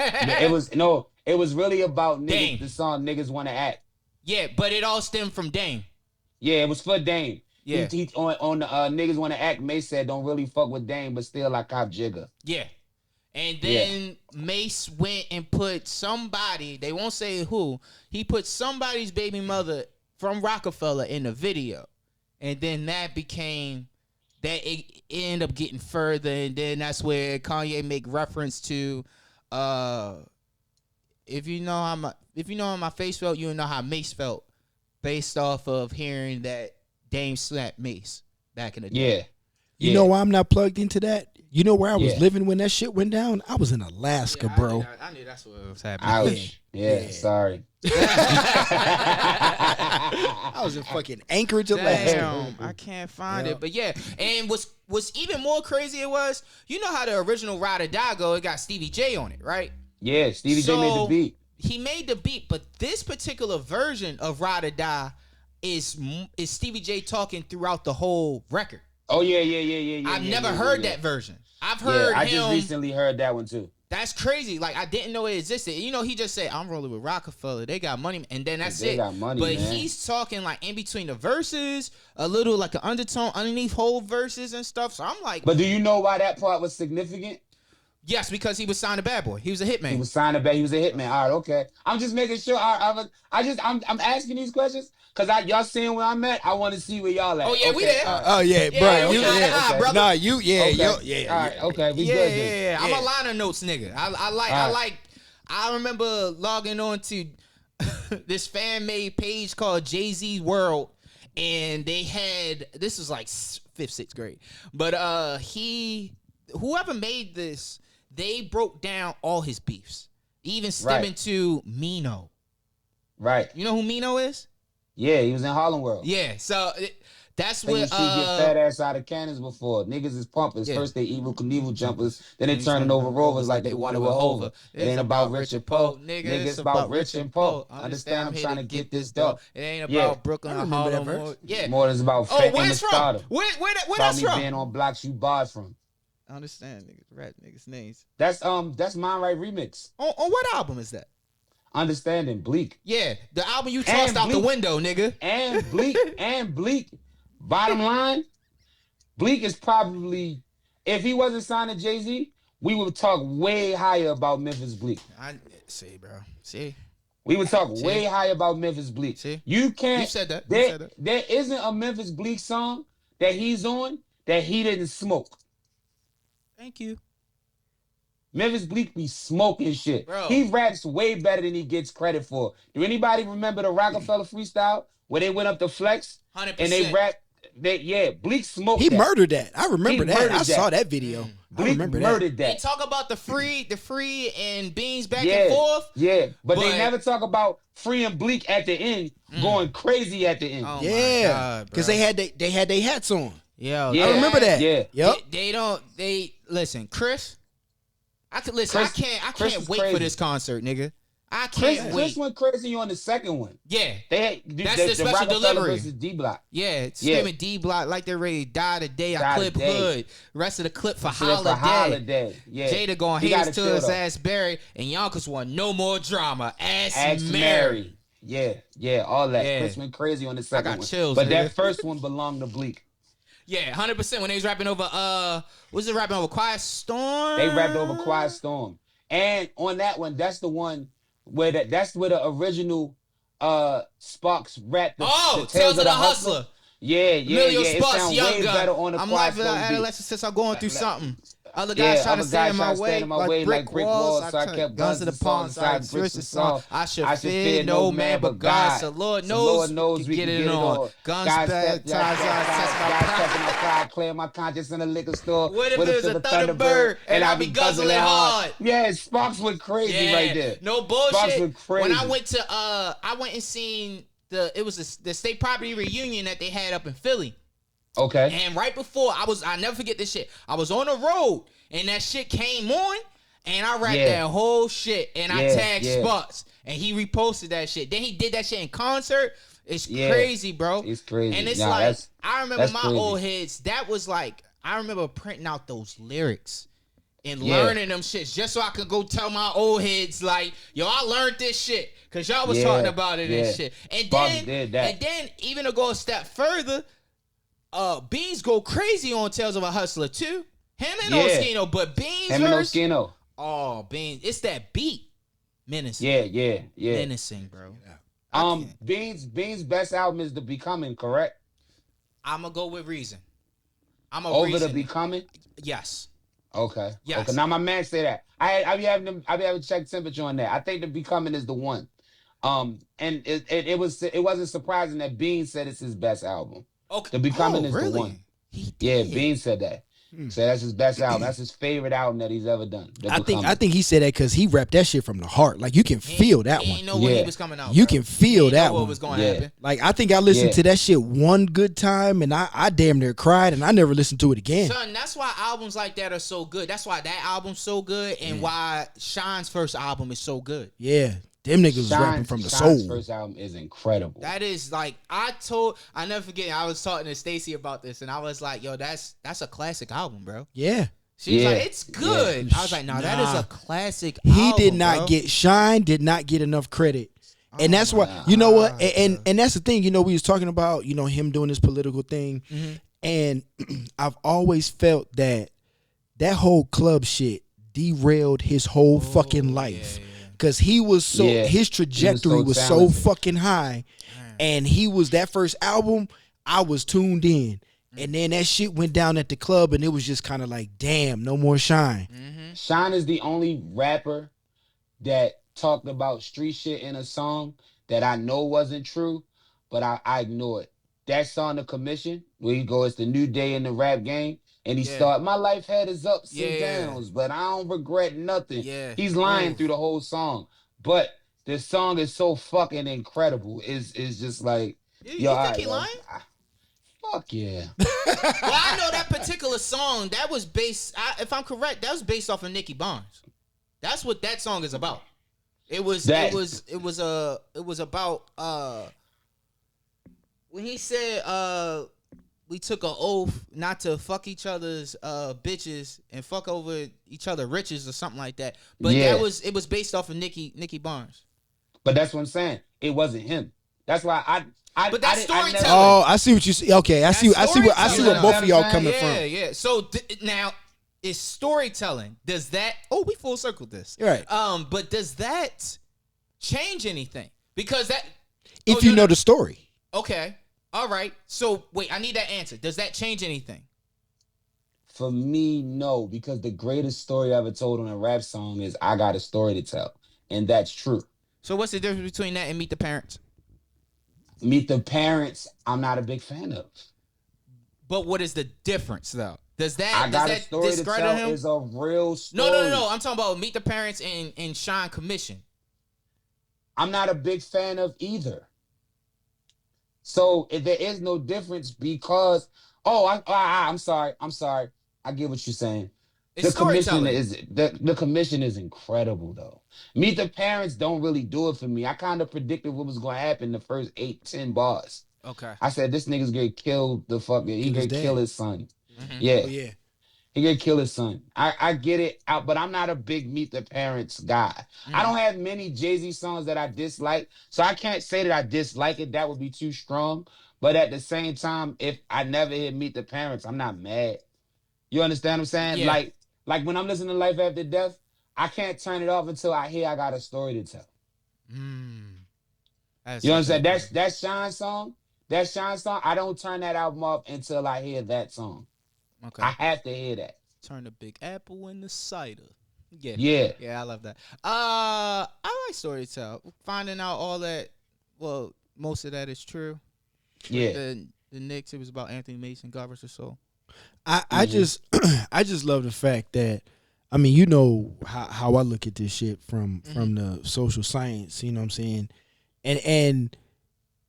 It was really about Dame. niggas. The song "Niggas Want to Act." Yeah, but it all stemmed from Dame. Yeah, it was for Dame. Yeah. He on the Niggas Want to Act. Mace said, "Don't really fuck with Dame, but still I cop Jigga." Yeah. And then Mace went and put somebody, they won't say who, he put somebody's baby mother from Rockefeller in the video. And then that became, that it ended up getting further. And then that's where Kanye make reference to, if you know how my face felt, you know how Mace felt, based off of hearing that Dame slapped Mace back in the day. Yeah. You know why I'm not plugged into that? You know where I was Yeah. living when that shit went down? I was in Alaska, bro. I knew that's what was happening. Ouch. Yeah. Sorry. I was in fucking Anchorage, Alaska. Damn, I can't find it. But yeah, and what's even more crazy was, you know how the original Ride or Die go, it got Stevie J on it, right? Yeah, Stevie J made the beat. He made the beat, but this particular version of Ride or Die is Stevie J talking throughout the whole record. Oh yeah. I've never heard that version. I've heard I him. just recently heard that one too. That's crazy. Like, I didn't know it existed. You know, he just said, I'm rolling with Rockefeller. They got money. And then that's They it. got money, but man. he's talking like in between the verses, a little like an undertone underneath whole verses and stuff. So I'm like, But do you know why that part was significant? yes, because he was signed to Bad Boy. He was a hitman. He was signed a bet. He was a hitman. All right, okay. I'm just making sure. I'm asking these questions because y'all seeing where I'm at. I want to see where y'all at. Oh, yeah, we there. Oh yeah, bro. we got it, brother. Nah, you, Okay. yeah. All right, okay. We good then. Yeah. I'm a liner notes nigga. I remember logging on to this fan made page called Jay-Z World, and they had, this was like 5th, 6th grade, but whoever made this, they broke down all his beefs, even stemming to Mino. Right. You know who Mino is? Yeah, he was in Harlem World. Yeah, so that's They what used to get fat ass out of cannons before. Niggas is pumpers. Yeah. First they evil Knievel jumpers, then they turning over rovers like they wanted with Hova. It ain't about rich and poor, nigga. It's about rich and poor. Understand? I'm trying to get this dough. It ain't Yeah. about Brooklyn or remember that Harlem. verse. Yeah. More than it's about Oh, fat and where the it's from? starter. Where About that's me from? being on blocks you barred from. I understand, niggas. Rap niggas' names. That's Mine Right remix. On what album is that? Understanding Bleak. Yeah, the album you tossed out the Bleak. window, nigga. And Bleak. Bottom line, Bleak is probably, if he wasn't signed to Jay-Z, we would talk way higher about Memphis Bleak. I see, bro. See, We would talk way higher about Memphis Bleak. See? You can't. You said that. There isn't a Memphis Bleak song that he's on that he didn't smoke. Thank you. Memphis Bleak be smoking shit. Bro. He raps way better than he gets credit for. Do anybody remember the Rockefeller freestyle where they went up to Flex 100%. and they rap? Bleak smoked He that. murdered that. I remember He that. murdered I that. saw that video. I Bleak remember that. murdered They that. talk about the free and beans back and forth. Yeah, but they but- never talk about Free and Bleak at the end going crazy at the end. Oh, my Yeah, God, because bro. they had their hats on. Yo, Yeah. I remember that. Yeah. Yep. They listen, Chris. I can't Chris wait is for crazy. this concert, nigga. I can't Chris wait. went crazy on the second one. Yeah, That's the special Rockefeller delivery. versus D Block. yeah. Screaming D Block like they're ready to die today. I Die clip today. hood. Rest of the clip for So that's holiday. Yeah. Jada going He hands gotta to chill, his though. ass Barry, and Yonkers want no more drama. Ask Ask Mary. Mary. Yeah, all that. Yeah. Chris went crazy on the second got one. chills, but nigga. that first one belonged to Bleak. Yeah, 100% when they was rapping over was it rapping over Quiet Storm? They rapped over Quiet Storm. And on that one, that's the one where that's where the original Sparks rap the Tales of the Hustler. Yeah. Emilio It Sparks, sound Young way Gun. better on the I'm Quiet like for Storm beat. adolescence since I'm going through Like- something. Other guys trying to stay in my way, like brick walls. I kept guns to the palms, I switched the song. I should fear no man but God. So Lord knows we can get it on. Guns baptized, guys touching my pride, clear my conscience in a liquor store. What if there's a Thunderbird and I be guzzling hard? Yeah, Sparks went crazy right there. No Sparks bullshit. went crazy. When I went and seen the state property reunion that they had up in Philly. Okay. And right before I never forget this shit. I was on the road and that shit came on and I rapped that whole shit and I tagged Sparks and he reposted that shit. Then he did that shit in concert. It's crazy, bro. It's crazy. And it's Nah, like that's- I remember that's my crazy. old heads. That was like I remember printing out those lyrics and Yeah. learning them shits just so I could go tell my old heads like, yo, I learned this shit because y'all was Yeah, talking about it yeah. and shit. And Sparks then did that. and then even to go a step further. Beans go crazy on Tales of a Hustler too. Him and Yeah. Oskino, but Beans Him and verse. Oskino. Oh, Beans, it's that beat. Menacing. Yeah. Menacing, bro. Beans' best album is The Becoming, correct? I'm gonna go with Reason. I'm a Over Reason. The Becoming? Yes. Okay. Yes. Okay. Now my man say that. I be having check temperature on that. I think The Becoming is the one. And it wasn't surprising that Beans said it's his best album. Okay. The Becoming is really? the one. He Yeah, did. Beans said that. So that's his best album. That's his favorite album that he's ever done. I think he said that because he rapped that shit from the heart. Like you can feel that he one. Ain't know when he was coming out. You bro. can feel He that know one. What was going to happen? Like I think I listened to that shit one good time, and I damn near cried, and I never listened to it again. Son, that's why albums like that are so good. That's why that album's so good, and why Shine's first album is so good. Yeah, them niggas was rapping from the Shine's soul. first album is incredible. That is like I never forget. I was talking to Stacy about this, and I was like, "Yo, that's a classic album, bro." Yeah. She was like, "It's good." I was like, "No, that is a classic." He album, did not bro. get Shine. Did not get enough credit. And that's why, you know what, and that's the thing, we was talking about, him doing this political thing, and I've always felt that whole club shit derailed his whole fucking life, because he was so his trajectory was so fucking high, and he was that first album, I was tuned in, and then that shit went down at the club, and it was just kind of like, damn, no more Shine. Shine is the only rapper that talked about street shit in a song that I know wasn't true, but I ignore it. That song, The Commission, where he goes, "It's the new day in the rap game," and he start, "My life had its ups and downs, but I don't regret nothing." Yeah. He's lying through the whole song, but this song is so fucking incredible. It's just like, You think he lying? Fuck yeah. Well, I know that particular song that was based. If I'm correct, that was based off of Nicky Barnes. That's what that song is about. It was about when he said we took an oath not to fuck each other's bitches and fuck over each other riches or something like that. But it was based off of Nicky Barnes. But that's what I'm saying. It wasn't him. That's why But that's storytelling. Oh, I see what you see. Okay, I see what both of y'all coming from. Yeah. So now it's storytelling. Does that? Oh, we full circled this. Right. But does that change anything? Because that. If you know the story. Okay. All right. So wait, I need that answer. Does that change anything? For me, no, because the greatest story I ever told on a rap song is "I got a story to tell," and that's true. So what's the difference between that and Meet the Parents? Meet the Parents, I'm not a big fan of. But what is the difference though? Does that I got a story to discredit tell him? is a real story. No. I'm talking about Meet the Parents and Shine Commission. I'm not a big fan of either. So if there is no difference because I'm sorry. I get what you're saying. It's The commission storytelling. the commission is incredible though. Meet the Parents don't really do it for me. I kind of predicted what was going to happen the first 8-10 bars. Okay. I said this nigga's gonna kill he gonna kill his son. Yeah. Oh, yeah. He gonna kill his son. I get it, but I'm not a big Meet the Parents guy. I don't have many Jay-Z songs that I dislike, so I can't say that I dislike it. That would be too strong. But at the same time, if I never hear Meet the Parents, I'm not mad. You understand what I'm saying? Yeah. Like when I'm listening to Life After Death, I can't turn it off until I hear I got a story to tell. You understand? That Shine song. That Shine song, I don't turn that album off until I hear that song. Okay. I have to hear that. Turn the Big Apple into cider. Yeah. Yeah. I love that. I like storytelling. Finding out all that. Well, most of that is true. Yeah. The Knicks, it was about Anthony Mason, God rest his soul. I just I just love the fact that, I mean, you know how I look at this shit from the social science, you know what I'm saying? And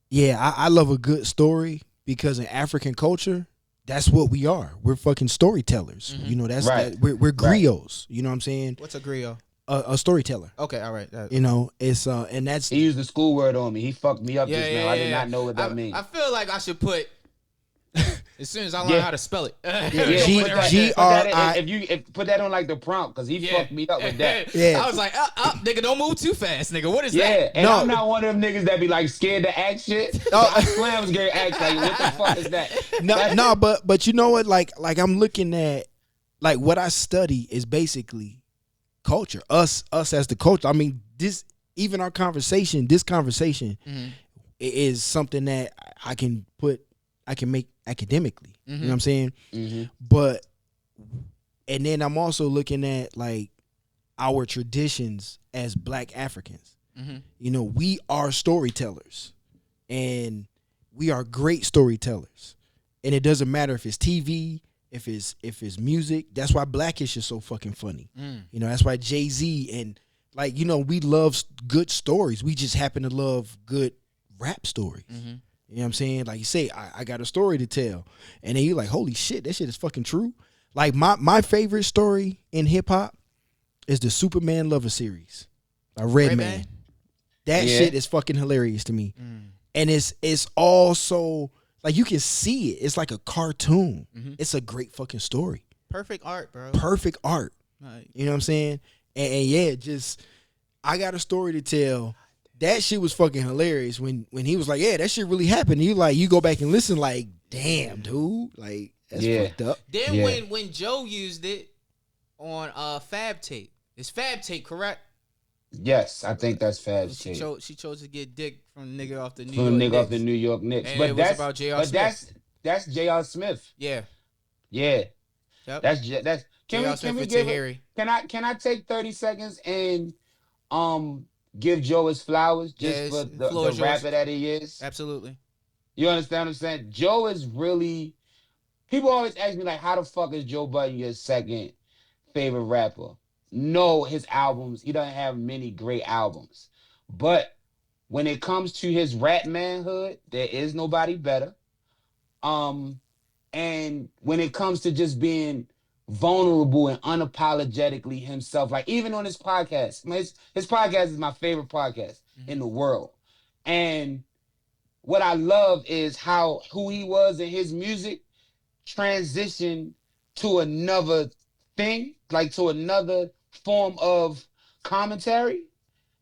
yeah, I love a good story, because in African culture, that's what we are. We're fucking storytellers. You know, that's Right. we're griots, you know what I'm saying? What's a griot? A storyteller. Okay, all right. You know, it's and that's He used the school word on me. He fucked me up just now. I did not know what that means. I feel like I should put as soon as I learn how to spell it. G-R-I. If you put that on like the prompt, because he fucked me up with that. Yeah. I was like, nigga, don't move too fast, nigga. What is Yeah, that? and I'm not one of them niggas that be like scared to act shit. I slam scared to act like, what the fuck is that? No, but you know what? Like I'm looking at, like, what I study is basically culture. Us as the culture. I mean, this conversation is something that I can make academically. You know what I'm saying? But and then I'm also looking at like our traditions as Black Africans. You know, we are storytellers, and we are great storytellers. And it doesn't matter if it's TV, if it's music. That's why Blackish is so fucking funny. You know, that's why Jay-Z and like, you know, we love good stories. We just happen to love good rap stories. You know what I'm saying? Like you say, I got a story to tell. And then you're like, holy shit, that shit is fucking true. Like my favorite story in hip hop is the Superman Lover series. A Red Man. That shit is fucking hilarious to me. And it's also like you can see it. It's like a cartoon. It's a great fucking story. Perfect art, bro. Perfect art. Like, you know what I'm saying? And yeah, just I got a story to tell. That shit was fucking hilarious when he was like, yeah, that shit really happened. And you go back and listen like, damn, dude. Like, that's fucked up. Then when Joe used it on Fab Tape. It's Fab Tape, correct? Yes, I think that's Fab Tape. She chose to get dick from the nigga off the New From York the nigga Knicks. off the New York Knicks. And But it that's was about J.R. Smith. That's J.R. Smith. Yeah. Yeah. Yep. That's can we give Tahiri. Can I take 30 seconds and give Joe his flowers just for the rapper that he is? Absolutely. You understand what I'm saying? Joe is really, people always ask me like, how the fuck is Joe Budden your second favorite rapper? No, his albums, he doesn't have many great albums. But when it comes to his rap manhood, there is nobody better. And when it comes to just being vulnerable and unapologetically himself, like even on his podcast, his podcast is my favorite podcast in the world. And what I love is how who he was in his music transitioned to another thing, like to another form of commentary.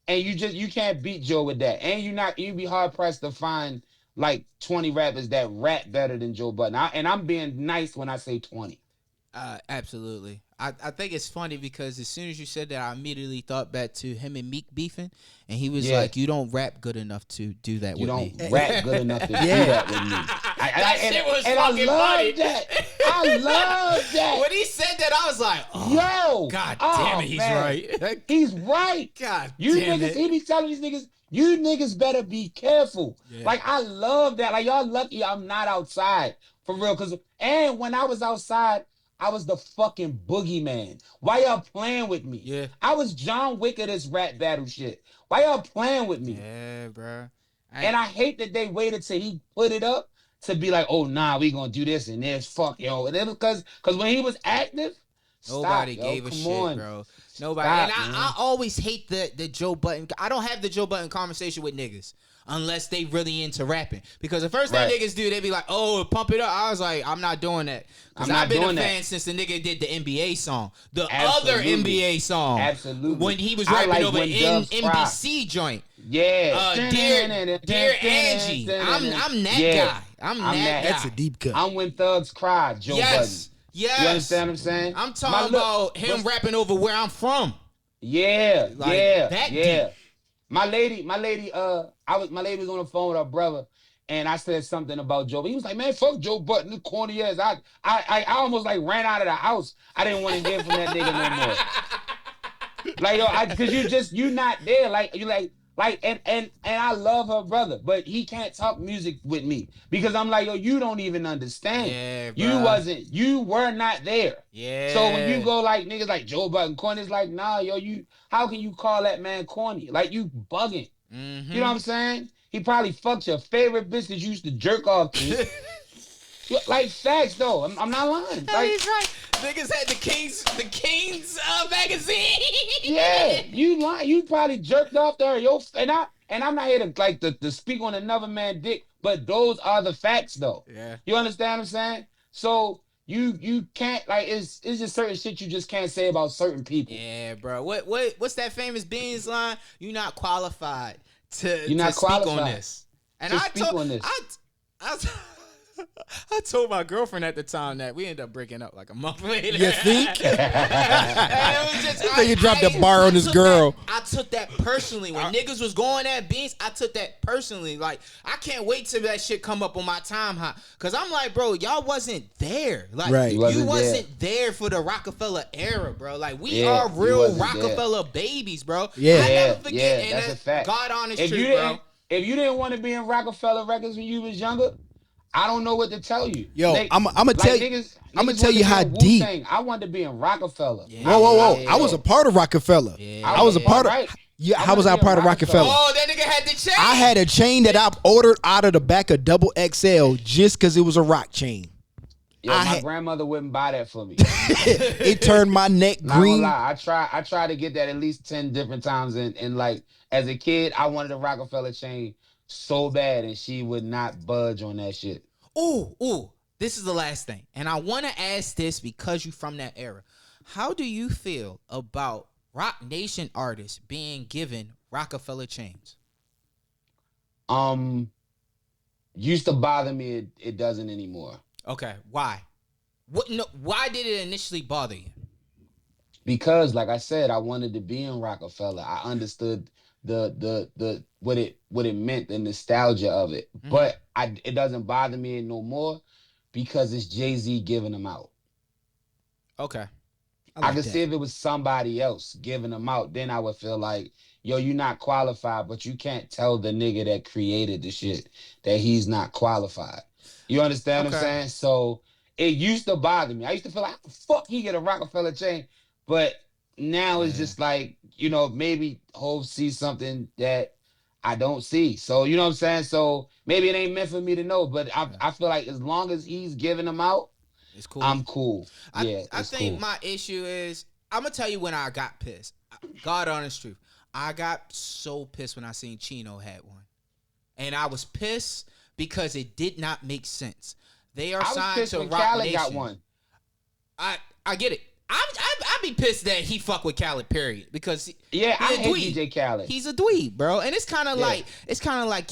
And you can't beat Joe with that. And you'd be hard pressed to find like 20 rappers that rap better than Joe Budden. And I'm being nice when I say 20. Absolutely. I think it's funny because as soon as you said that, I immediately thought back to him and Meek beefing, and he was like, "You don't rap good enough to do that with me. You don't rap good enough to do that with me." That shit was fucking funny. I love that. When he said that, I was like, "Yo, God damn it, he's man. right. He's right. God you damn niggas, it." He be telling these niggas, you niggas better be careful." Yeah. Like I love that. Like y'all lucky I'm not outside for real. And when I was outside, I was the fucking boogeyman. Why y'all playing with me? Yeah. I was John Wick of this rap battle shit. Why y'all playing with me? Yeah, bro. And I hate that they waited till he put it up to be like, oh, nah, we gonna do this and this. Fuck, yo. And then because when he was active, nobody stop, gave yo. a Come shit, on. bro. Nobody. Stop, and I always hate the Joe Budden. I don't have the Joe Budden conversation with niggas unless they really into rapping. Because the first thing niggas do, they be like, oh, pump it up. I was like, I'm not doing that. Because I've been a fan since the nigga did the NBA song. The other NBA song. Absolutely. When he was rapping over in NBC joint. Yeah. Dear Angie. I'm that guy. I'm that guy. That's a deep cut. I'm When Thugs Cry, Joe Budden. Yes. You understand what I'm saying? I'm talking about him rapping over where I'm from. Yeah. Like, yeah. that yeah. deep. My lady was on the phone with her brother, and I said something about Joe. He was like, "Man, fuck Joe Budden, the corny ass." I almost like ran out of the house. I didn't want to hear from that nigga no more. Like yo, because you not there. Like you like and I love her brother, but he can't talk music with me because I'm like, yo, you don't even understand. Yeah, you were not there. Yeah. So when you go like niggas like Joe Budden corny, it's like, nah, yo, how can you call that man corny? Like you bugging. Mm-hmm. You know what I'm saying? He probably fucked your favorite bitch that you used to jerk off to. Like facts though. I'm not lying. Yeah, like, he's right. Niggas had the Kings magazine. Yeah, you lying. You probably jerked off to her. And I'm not here to like to speak on another man's dick, but those are the facts though. Yeah. You understand what I'm saying? So you can't like it's just certain shit you just can't say about certain people. Yeah, bro. What's that famous Beans line? You're not qualified to speak on this. And I told my girlfriend at the time that we ended up breaking up like a month later. You think? I dropped a bar on this girl. I took that personally. When niggas was going at Beans, I took that personally. Like, I can't wait till that shit come up on my time hop. Because I'm like, bro, y'all wasn't there. Like, right. you wasn't there for the Rockefeller era, bro. Like, we are real Rockefeller babies, bro. Yeah. I never forget. Yeah, that's a fact. God honest truth, bro. If you didn't want to be in Rockefeller Records when you was younger, I don't know what to tell you. Yo, I'm gonna tell you. Niggas I'm gonna tell wanted you to how be in deep. Wu-Tang. I wanted to be in Rockefeller. Whoa! I was a part of Rockefeller. Yeah. I was a part of. Right. Yeah, how was I part of Rockefeller? Oh, that nigga had the chain. I had a chain that I ordered out of the back of Double XL just because it was a rock chain. Yo, my grandmother wouldn't buy that for me. It turned my neck Not green. gonna lie. I tried to get that at least 10 different times. And like as a kid, I wanted a Rockefeller chain so bad, and she would not budge on that shit. Ooh. This is the last thing. And I want to ask this because you're from that era. How do you feel about Rock Nation artists being given Rockefeller chains? Used to bother me. It doesn't anymore. Okay. Why? Why did it initially bother you? Because, like I said, I wanted to be in Rockefeller. I understood the what it meant, the nostalgia of it. Mm-hmm. But it doesn't bother me no more because it's Jay-Z giving them out. Okay. I could see if it was somebody else giving them out, then I would feel like, yo, you're not qualified, but you can't tell the nigga that created the shit that he's not qualified. You understand what I'm saying? So it used to bother me. I used to feel like, how the fuck he get a Rockefeller chain? But now it's just like, maybe Hov sees something that I don't see. So, you know what I'm saying? So maybe it ain't meant for me to know, but I feel like as long as he's giving them out, it's cool. I'm cool. I think cool. my issue is, I'm going to tell you when I got pissed. God honest truth. I got so pissed when I seen Chino had one. And I was pissed because it did not make sense. They are signed to Rock Khaled Nation. got one. I get it. I'd be pissed that he fuck with Khaled, period. Because I hate dweeb. DJ Khaled. He's a dweeb, bro. And it's kind of like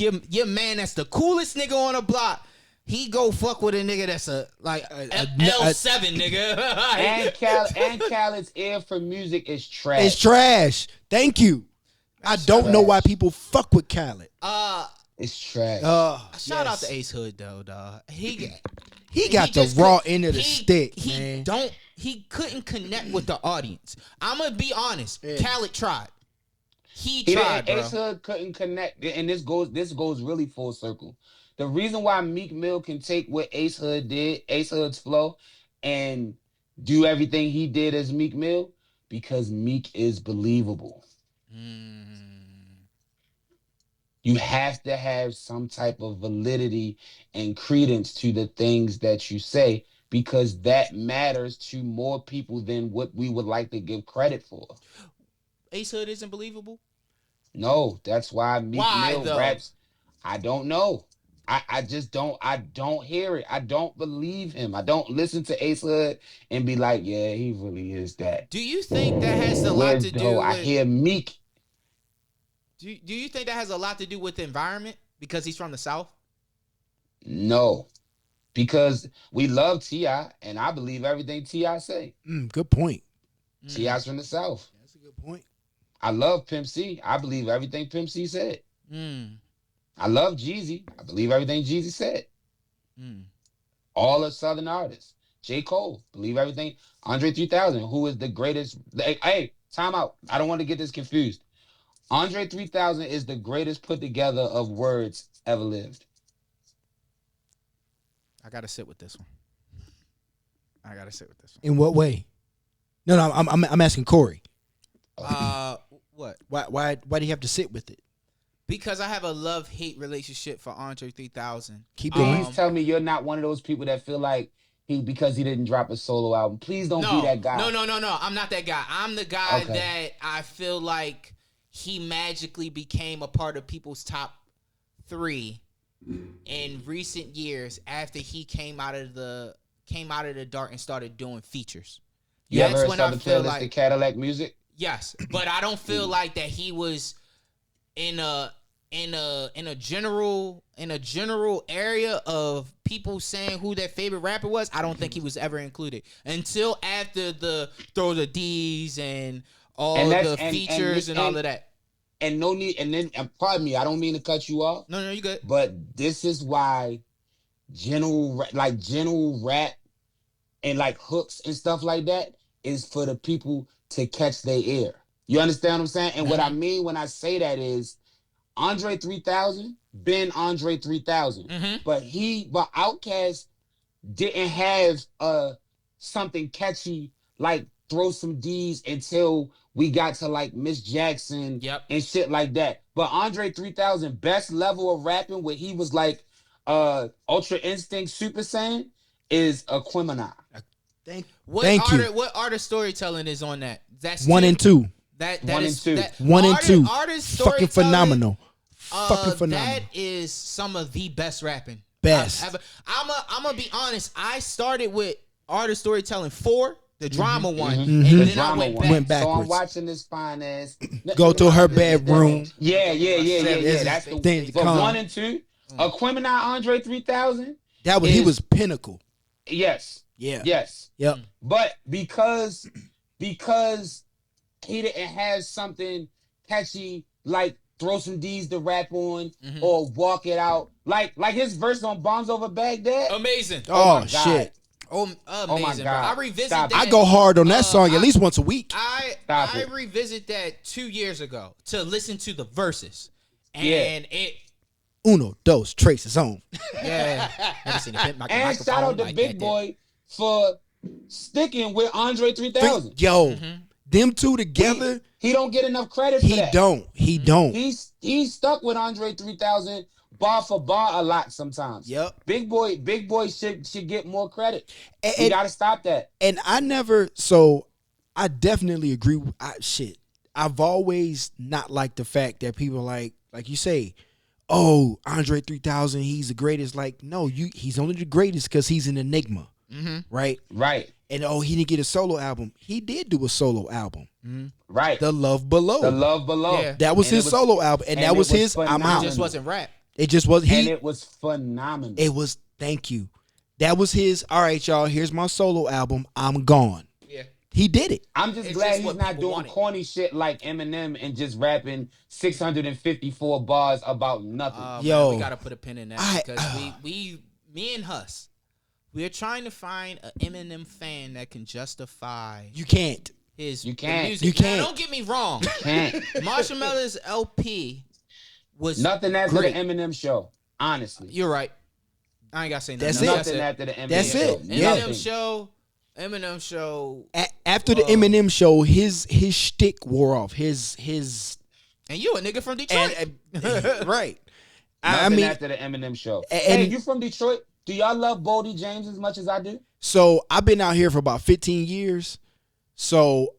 your man that's the coolest nigga on the block. He go fuck with a nigga that's a L7 nigga. and Khaled's ear for music is trash. It's trash. Thank you. I don't know why people fuck with Khaled. It's trash. Shout out to Ace Hood though, dog. He got the raw end of the stick, man. He couldn't connect with the audience. I'm gonna be honest. Yeah. Khaled tried. He tried, bro. Ace Hood couldn't connect, and this goes really full circle. The reason why Meek Mill can take what Ace Hood did, Ace Hood's flow, and do everything he did as Meek Mill, because Meek is believable. You have to have some type of validity and credence to the things that you say, because that matters to more people than what we would like to give credit for. Ace Hood isn't believable? No, that's why Meek Mill raps. I don't know. I just don't. I don't hear it. I don't believe him. I don't listen to Ace Hood and be like, yeah, he really is that. Do you think that has a lot to do with... I hear Meek. Do you think that has a lot to do with the environment because he's from the South? No, because we love T.I. and I believe everything T.I. say. Good point. T.I.'s from the South. That's a good point. I love Pimp C. I believe everything Pimp C said. I love Jeezy. I believe everything Jeezy said. All the Southern artists. J. Cole. Believe everything. Andre 3000, who is the greatest. Hey, time out. I don't want to get this confused. Andre 3000 is the greatest put together of words ever lived. I got to sit with this one. In what way? No, I'm asking Corey. What? Why do you have to sit with it? Because I have a love-hate relationship for Andre 3000. Keep going. Please tell me you're not one of those people that feel like because he didn't drop a solo album. Please don't be that guy. No. I'm not that guy. I'm the guy that I feel like he magically became a part of people's top 3 in recent years after he came out of the dark and started doing features. You ever heard the playlist of Cadillac Music? Yes, but I don't feel like that he was in a general area of people saying who their favorite rapper was. I don't think he was ever included until after the Throw the D's and all the features and all of that. And no need, and then pardon me, I don't mean to cut you off. No, you good. But this is why general rap and like hooks and stuff like that is for the people to catch their ear. You understand what I'm saying? And what I mean when I say that is Andre 3000 been Andre 3000. But Outkast didn't have something catchy like Throw Some D's until we got to like Miss Jackson and shit like that. But Andre 3000 best level of rapping where he was like Ultra Instinct Super Saiyan is Aquemini. Thank you. What artist storytelling is on that? That's 1 and 2. That One is and two. that 1 and 2. Artist Fucking storytelling, phenomenal. Fucking phenomenal. That is some of the best rapping. Best. I'm gonna be honest. I started with artist storytelling 4, the drama one, and The then I drama went one. back. Went So I'm backwards. watching this fine ass. Go to her bedroom. Yeah. That's the Things to but come. 1 and 2. Aquemini Andre 3000. That was he is- was pinnacle. Yes. Yeah. Yes. Yep. But because he didn't have something catchy like Throw Some D's to rap on or Walk It Out. Like his verse on Bombs Over Baghdad. Amazing. Oh, my God. shit. Amazing, bro. God. I revisit Stop that. I go hard on that song at least once a week. Stop I it. revisit that 2 years ago to listen to the verses, and Yeah. Uno, dos, tres, it's on. Never seen it. And shout out to Big Boy for sticking with Andre 3000. Yo, them two together, He don't get enough credit for he that. don't. He don't. He's stuck with Andre 3000 bar for bar a lot sometimes. Yep. Big Boy should get more credit. And- We gotta stop that. And I definitely agree. I've always not liked the fact that people like you say, oh, Andre 3000, he's the greatest. Like, no, he's only the greatest because he's an enigma, right? Right. And he didn't get a solo album. He did do a solo album, Right. The Love Below. The Love Below. Yeah. That was And his it solo album, and that it was his. I'm phenomenal. out. It just wasn't rap. It just was. And it was phenomenal. It was. Thank you. That was his. All right, y'all. Here's my solo album. I'm gone. Yeah. He did it. I'm just It's glad just he's what not people doing wanted. corny shit like Eminem and just rapping 654 bars about nothing. Yo. Man, we gotta put a pin in that because me and Huss, we're trying to find an Eminem fan that can justify You can't. his You can't. music. You can't. Now, don't get me wrong. Can't. Marshmallow's LP was Nothing after Great. the Eminem show, honestly. You're right. I ain't gotta say nothing. That's else. it. Nothing after the Eminem That's show. it. Yeah. Eminem show, After the Eminem show, his shtick wore off. His and you a nigga from Detroit. right. Nothing after the Eminem show. Hey, you from Detroit? Do y'all love Boldy James as much as I do? So I've been out here for about 15 years. So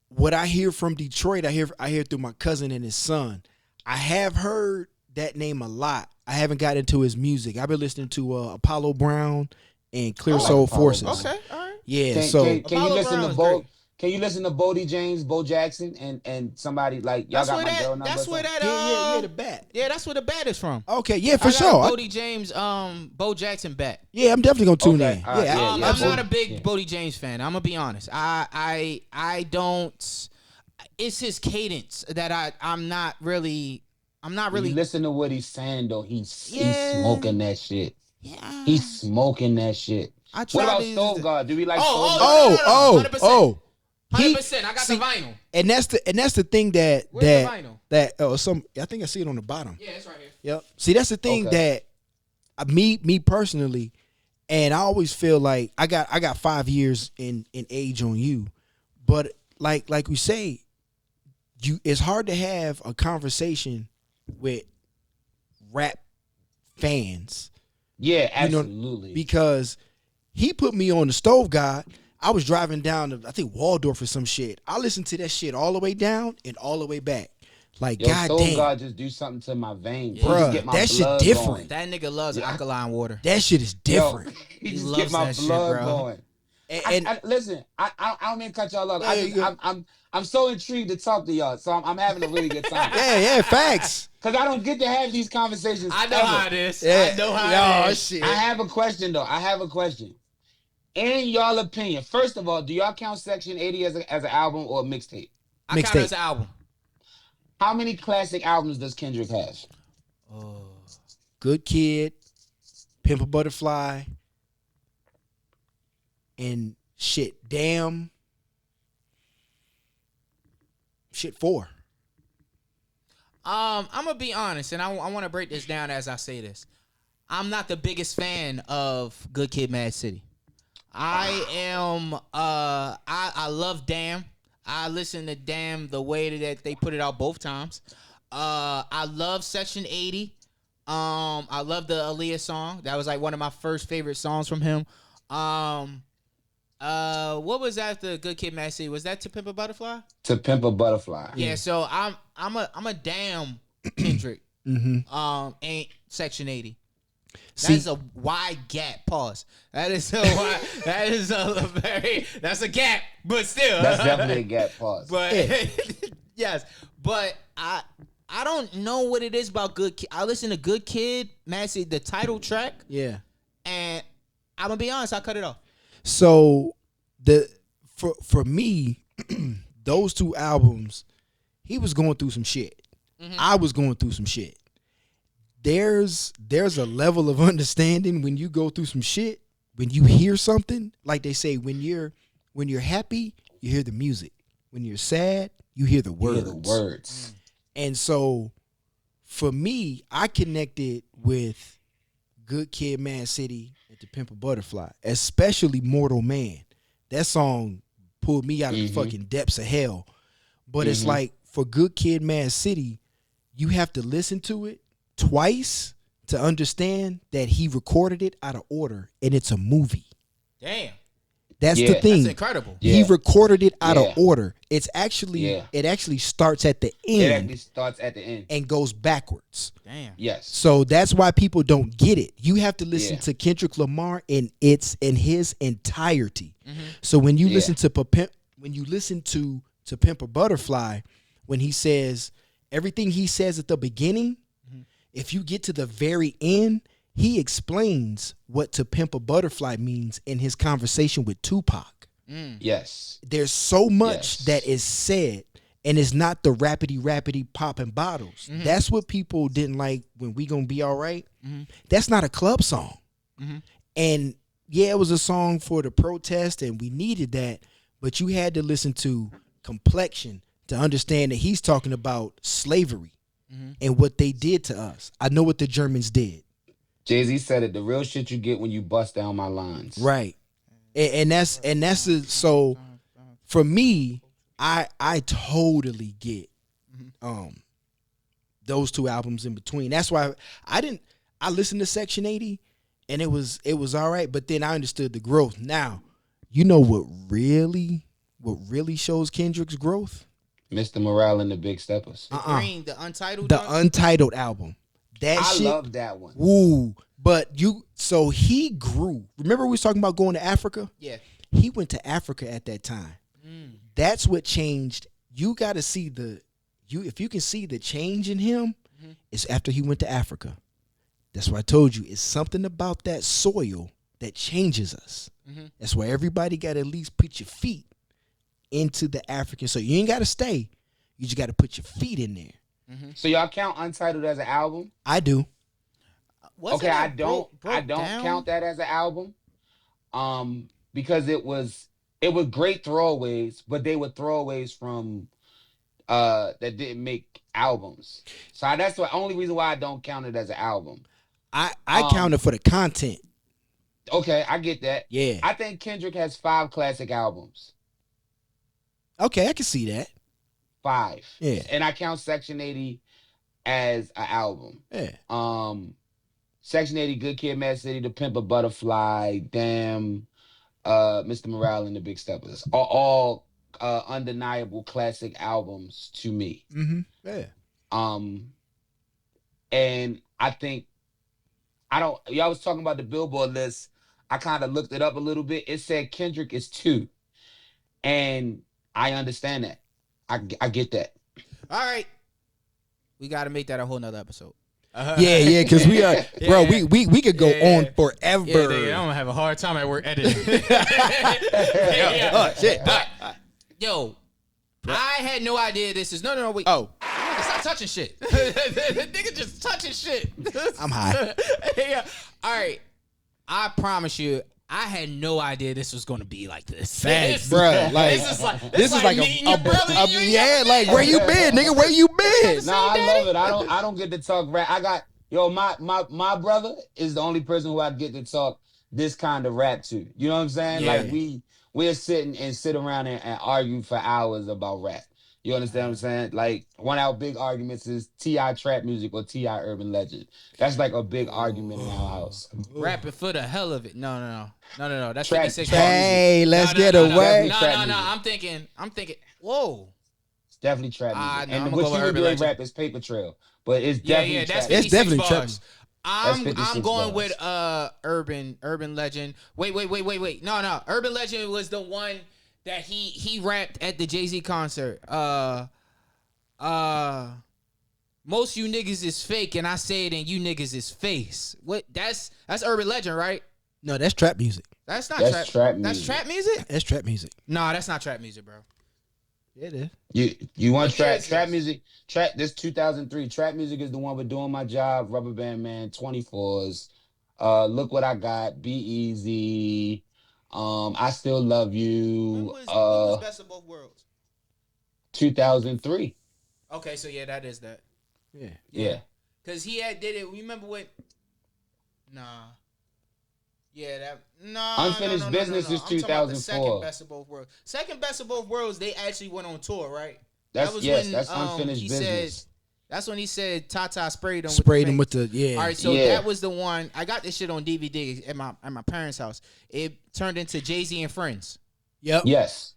what I hear from Detroit, I hear through my cousin and his son. I have heard that name a lot. I haven't got into his music. I've been listening to Apollo Brown and Clear Soul Apollo Forces. Brown. Okay, all right. Yeah. Can you Apollo listen Brown to is Bo? great. Can you listen to Boldy James, Bo Jackson, and somebody like y'all That's got where my girl that. number? That's where that. Yeah, the bat. Yeah, that's where the bat is from. Okay, yeah, for I got sure. a Bodie James, Bo Jackson bat. Yeah, I'm definitely gonna tune Okay, in. all right, Yeah, yeah, I'm yeah. not a big Yeah. Bodie James fan. I'm gonna be honest. I don't. It's his cadence that I'm not really. You listen to what he's saying though. He's Yeah. smoking that shit. Yeah. He's smoking that shit. I What tried about to- Stove God? Do we like Oh, Stove oh, God? no, 100%. He- 100%. I got see, the vinyl. and that's the thing that Where's the vinyl? I think I see it on the bottom. Yeah, it's right here. Yep. See, that's the thing Okay. that me personally, and I always feel like I got 5 years in age on you, but like we say, it's hard to have a conversation with rap fans. Yeah, You know, absolutely. because he put me on the Stove God. I was driving down to, I think, Waldorf or some shit. I listened to that shit all the way down and all the way back. Like, Yo, God Stove damn. God just do something to my veins. Yeah. He just Bruh, get my that shit blood different. going. That nigga loves alkaline water. That shit is different. Yo, he He just loves get my that shit, blood bro. going. And Listen, I don't mean to cut y'all off. Yeah, I'm so intrigued to talk to y'all, so I'm having a really good time. yeah, facts. Cause I don't get to have these conversations. I know ever. how it is. Yeah. I know how it is. Shit. I have a question though. I have a question. In y'all opinion, first of all, do y'all count Section 80 as an album or a mixtape? I count Mixtape. it as an album. How many classic albums does Kendrick have? Good Kid, Pimp a Butterfly, and shit, damn. Shit 4. I'm gonna be honest, and I want to break this down as I say this. I'm not the biggest fan of Good Kid, Mad City. I am. I love Damn. I listen to Damn the way that they put it out both times. I love Section 80. I love the Aaliyah song. That was like one of my first favorite songs from him. What was after Good Kid, Mad City? Was that To Pimp a Butterfly? To Pimp a Butterfly. Yeah. So I'm a Damn Kendrick. And Section 80. That is a wide gap. Pause. That is a wide, that's a gap, but still. That's definitely a gap. Pause. But yes, but I don't know what it is about Good Kid. I listen to Good Kid, Mad City, the title track. Yeah. And I'm gonna be honest, I cut it off. So for me, those two albums, he was going through some shit. I was going through some shit. There's a level of understanding when you go through some shit, when you hear something, like they say, when you're happy, you hear the music. When you're sad, you hear the words. And so for me, I connected with Good Kid, Mad City and To Pimp a Butterfly, especially Mortal Man. That song pulled me out of the fucking depths of hell. But it's like, for Good Kid, Mad City, you have to listen to it twice to understand that he recorded it out of order and it's a movie. Damn. That's the thing. That's incredible. He recorded it out of order. It's actually it actually starts at the end. It actually starts at the end and goes backwards. Damn. Yes. So that's why people don't get it. You have to listen to Kendrick Lamar in his entirety. So when you listen to To Pimp a Butterfly, when he says everything he says at the beginning, if you get to the very end, he explains what To Pimp a Butterfly means in his conversation with Tupac. Yes. There's so much that is said, and it's not the rapidy popping bottles. That's what people didn't like when We Gonna Be All Right. That's not a club song. And yeah, it was a song for the protest, and we needed that, but you had to listen to Complexion to understand that he's talking about slavery and what they did to us. I know what the Germans did. Jay-Z said it, the real shit you get when you bust down my lines. Right. And so for me, I totally get those two albums in between. That's why I listened to Section 80 and it was all right, but then I understood the growth. Now, you know what really shows Kendrick's growth? Mr. Morale and the Big Steppers. The Untitled. The Untitled album. I love that one. Woo. But so he grew. Remember we was talking about going to Africa? Yeah. He went to Africa at that time. That's what changed. You got to see if you can see the change in him, it's after he went to Africa. That's why I told you, it's something about that soil that changes us. That's why everybody got to at least put your feet into the African soil. You ain't got to stay. You just got to put your feet in there. So y'all count Untitled as an album? I do. Okay, I don't count that as an album. Because it was great throwaways, but they were throwaways from that didn't make albums. So that's the only reason why I don't count it as an album. I count it for the content. Okay, I get that. Yeah. I think Kendrick has 5 classic albums. Okay, I can see that. 5. Yeah. And I count Section 80 as an album. Yeah. Section 80, Good Kid, Mad City, To Pimp a Butterfly, Damn, Mr. Morale and the Big Steppers are all undeniable classic albums to me. Yeah. And I think y'all was talking about the Billboard list. I kind of looked it up a little bit. It said Kendrick is 2. And I understand that. I get that. All right. We got to make that a whole nother episode. Yeah, because we are, bro. We could go on forever. Yeah, I'm gonna have a hard time at work editing. Oh shit! Yo, I had no idea this is no wait. Oh, nigga, stop touching shit. Nigga just touching shit. I'm high. Yeah. All right. I promise you, I had no idea this was gonna be like this. Facts, bruh. Like this is like meeting your brother. like where you been, nigga? Where you been? Nah, I love it. I don't get to talk rap. I got my brother is the only person who I get to talk this kind of rap to. You know what I'm saying? Yeah. Like we're sitting and sit around and argue for hours about rap. You understand what I'm saying? Like one of our big arguments is T.I. trap music or T.I. urban legend. That's like a big argument in our house. Rapping for the hell of it. No. That's Trap- 56. Hey, let's No, get no, no, away. No. Trap music. I'm thinking. Whoa. It's definitely trap music. Nah, And I'ma what go you with would urban do in legend. rap is paper trail. But it's Yeah, definitely that's trap 56 It's definitely bars. trap music. I'm 56 going bars. with urban legend. Wait. No. Urban legend was the one that he rapped at the Jay-Z concert. Most you niggas is fake, and I say it, and you niggas is face. What? That's urban legend, right? No, that's trap music. That's not That's trap That's music. trap music? That's trap music. Nah, that's not trap music, bro. Yeah, it is. You want What year is trap this? music? This 2003. Trap music is the one with Doing My Job, Rubber Band Man, 24s. Look What I Got, Be Easy. I Still Love You. When was Best of Both Worlds? 2003. Okay, so yeah, that is that. Yeah. Cause he did it. Remember what? Nah. Yeah, that Unfinished Business is I'm talking about the 2004. second Best of Both Worlds. Second Best of Both Worlds, they actually went on tour, right? That's That Unfinished he Business. said. That's when he said Tata sprayed him. Sprayed him paint. with the yeah. All right, so Yeah. that was the one. I got this shit on DVD at my parents' house. It turned into Jay-Z and Friends. Yep. Yes.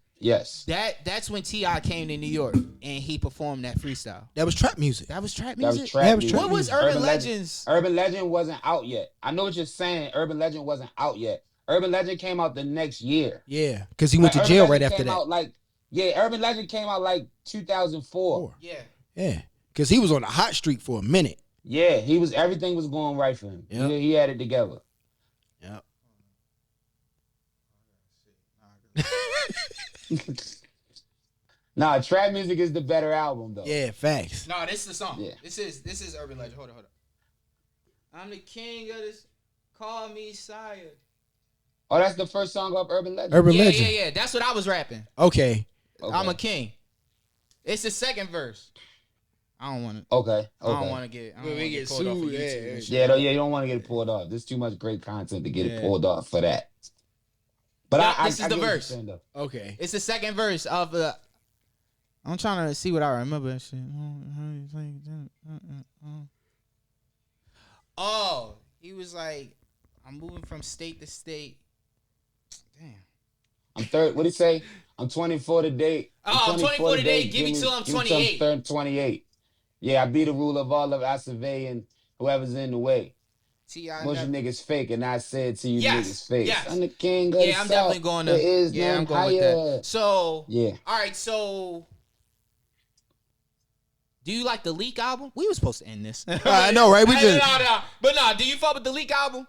That's when T.I. came to New York and he performed that freestyle. That was trap music. That was trap That music. was trap That was music. trap What was music. Urban Legends? Urban Legend wasn't out yet. I know what you're saying. Urban Legend wasn't out yet. Urban Legend came out the next year. Yeah, because he went to Urban jail Legend right after came that. out Urban Legend came out like 2004. Yeah. Yeah, because he was on a hot streak for a minute. Yeah, everything was going right for him. Yep. He had it together. Yep. Nah, trap music is the better album though. Yeah, facts. No, this is the song. Yeah. This is Urban Legend. Hold on. I'm the king of this. Call me sire. Oh, that's the first song off Urban Legend. Urban Yeah, Legend. yeah. That's what I was rapping. Okay. Okay. I'm a king. It's the second verse. I don't want to. Okay. I don't want to get. I don't wanna get pulled off of YouTube and shit. Yeah, you don't want to get it pulled off. There's too much great content to get Yeah. it pulled off for that. But Yeah, I this is I the get what you're verse. saying, though. Okay. It's the second verse of the. I'm trying to see what I remember. And shit. Oh, he was like, I'm moving from state to state. Damn. I'm third. What did he say? I'm 24 today. Oh, I'm 24 today. Give me till I'm 28. 28. Yeah, I be the ruler of all of I survey and whoever's in the way. T.I. Most you niggas fake, and I said to you Yes, niggas fake. yes. I'm the king of the Yeah, I'm South. definitely going to. There is Yeah, none I'm going with higher. that. So, Yeah. all right. So, do you like the Leak album? We were supposed to end this. I know, right? We just No. But no, do you fuck with the Leak album?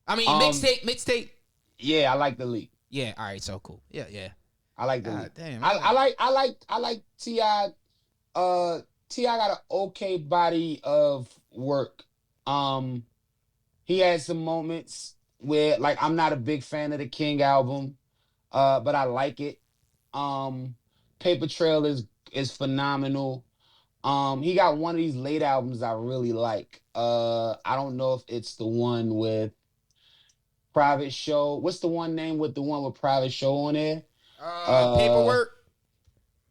I mean, mixtape. Yeah, I like the leak. Yeah. All right. So cool. Yeah. I like the God leak. damn. I like T.I. T.I. got an okay body of work. He had some moments where, like, I'm not a big fan of the King album, but I like it. Paper Trail is phenomenal. He got one of these late albums I really like. I don't know if it's the one with Private Show. What's the one name with the one with Private Show on there? Paperwork.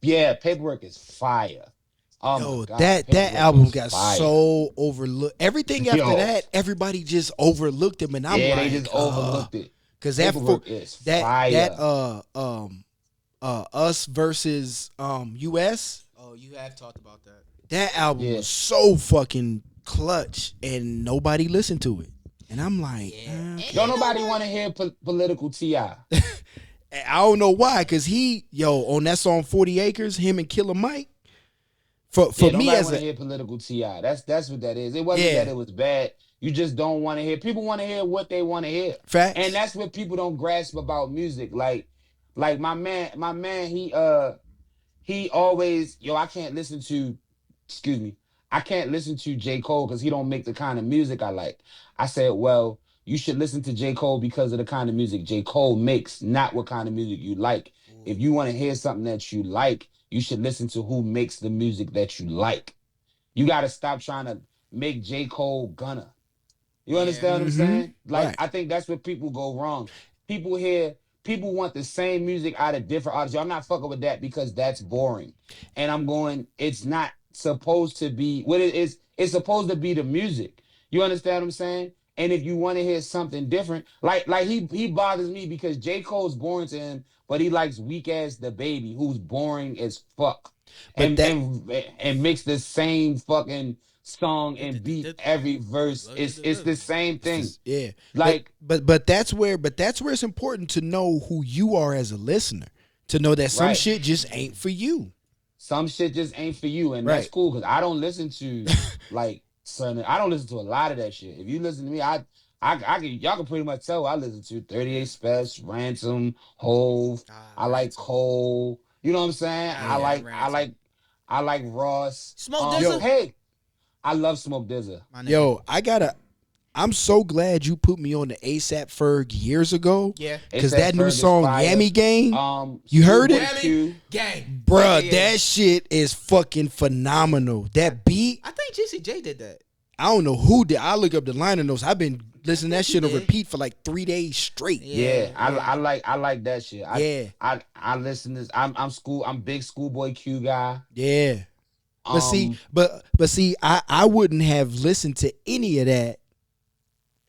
Yeah, Paperwork is fire. Oh yo, my God, that Paperwork album is got fire. so overlooked. Everything after Yo. that, everybody just overlooked him, and I'm Yeah, like, they just overlooked it. because that Paperwork is fire. us versus US. Oh, you have talked about that. That album Yeah. was so fucking clutch, and nobody listened to it. And I'm like, Don't nobody want to hear political T.I. I don't know why, because on that song 40 Acres, him and Killer Mike, for me as want to a hear political T.I. That's what that is. It wasn't Yeah. that it was bad. You just don't want to hear. People want to hear what they want to hear. Facts. And that's what people don't grasp about music. Like my man, he always, I can't listen to, I can't listen to J. Cole because he don't make the kind of music I like. I said, well, You should listen to J. Cole because of the kind of music J. Cole makes, not what kind of music you like. If you want to hear something that you like, you should listen to who makes the music that you like. You got to stop trying to make J. Cole Gunna. You understand what I'm saying? Like, Right. I think that's where people go wrong. People want the same music out of different artists. I'm not fucking with that because that's boring. And I'm going, it's not supposed to be what it is. It's supposed to be the music. You understand what I'm saying? And if you want to hear something different, like he bothers me because J. Cole's boring to him, but he likes weak ass the baby who's boring as fuck. But And makes the same fucking song and beat every verse. It's the same thing. Yeah. Like, but that's where it's important to know who you are as a listener. To know that some Right. shit just ain't for you. some shit just ain't for you, and that's Right. cool because I don't listen to like I don't listen to a lot of that shit. If you listen to me, I can y'all can pretty much tell I listen to 38 Special, Ransom, Hov. I like Cole. You know what I'm saying? I like Ross. Smoke Dizza? Hey, I love Smoke Dizza. Yo, I'm so glad you put me on the ASAP Ferg years ago. Yeah. Because A$AP that new Ferg is song, fire. Yammy Gang, you heard it? Schoolboy Q. Gang. Bruh, Yeah. that shit is fucking phenomenal. That beat, I think GCJ did that. I don't know who did. I look up the liner notes. I've been listening to that shit on did. repeat for like 3 days straight. Yeah, I like that shit. Yeah. I listen to this. I'm big Schoolboy Q guy. Yeah. But see, I wouldn't have listened to any of that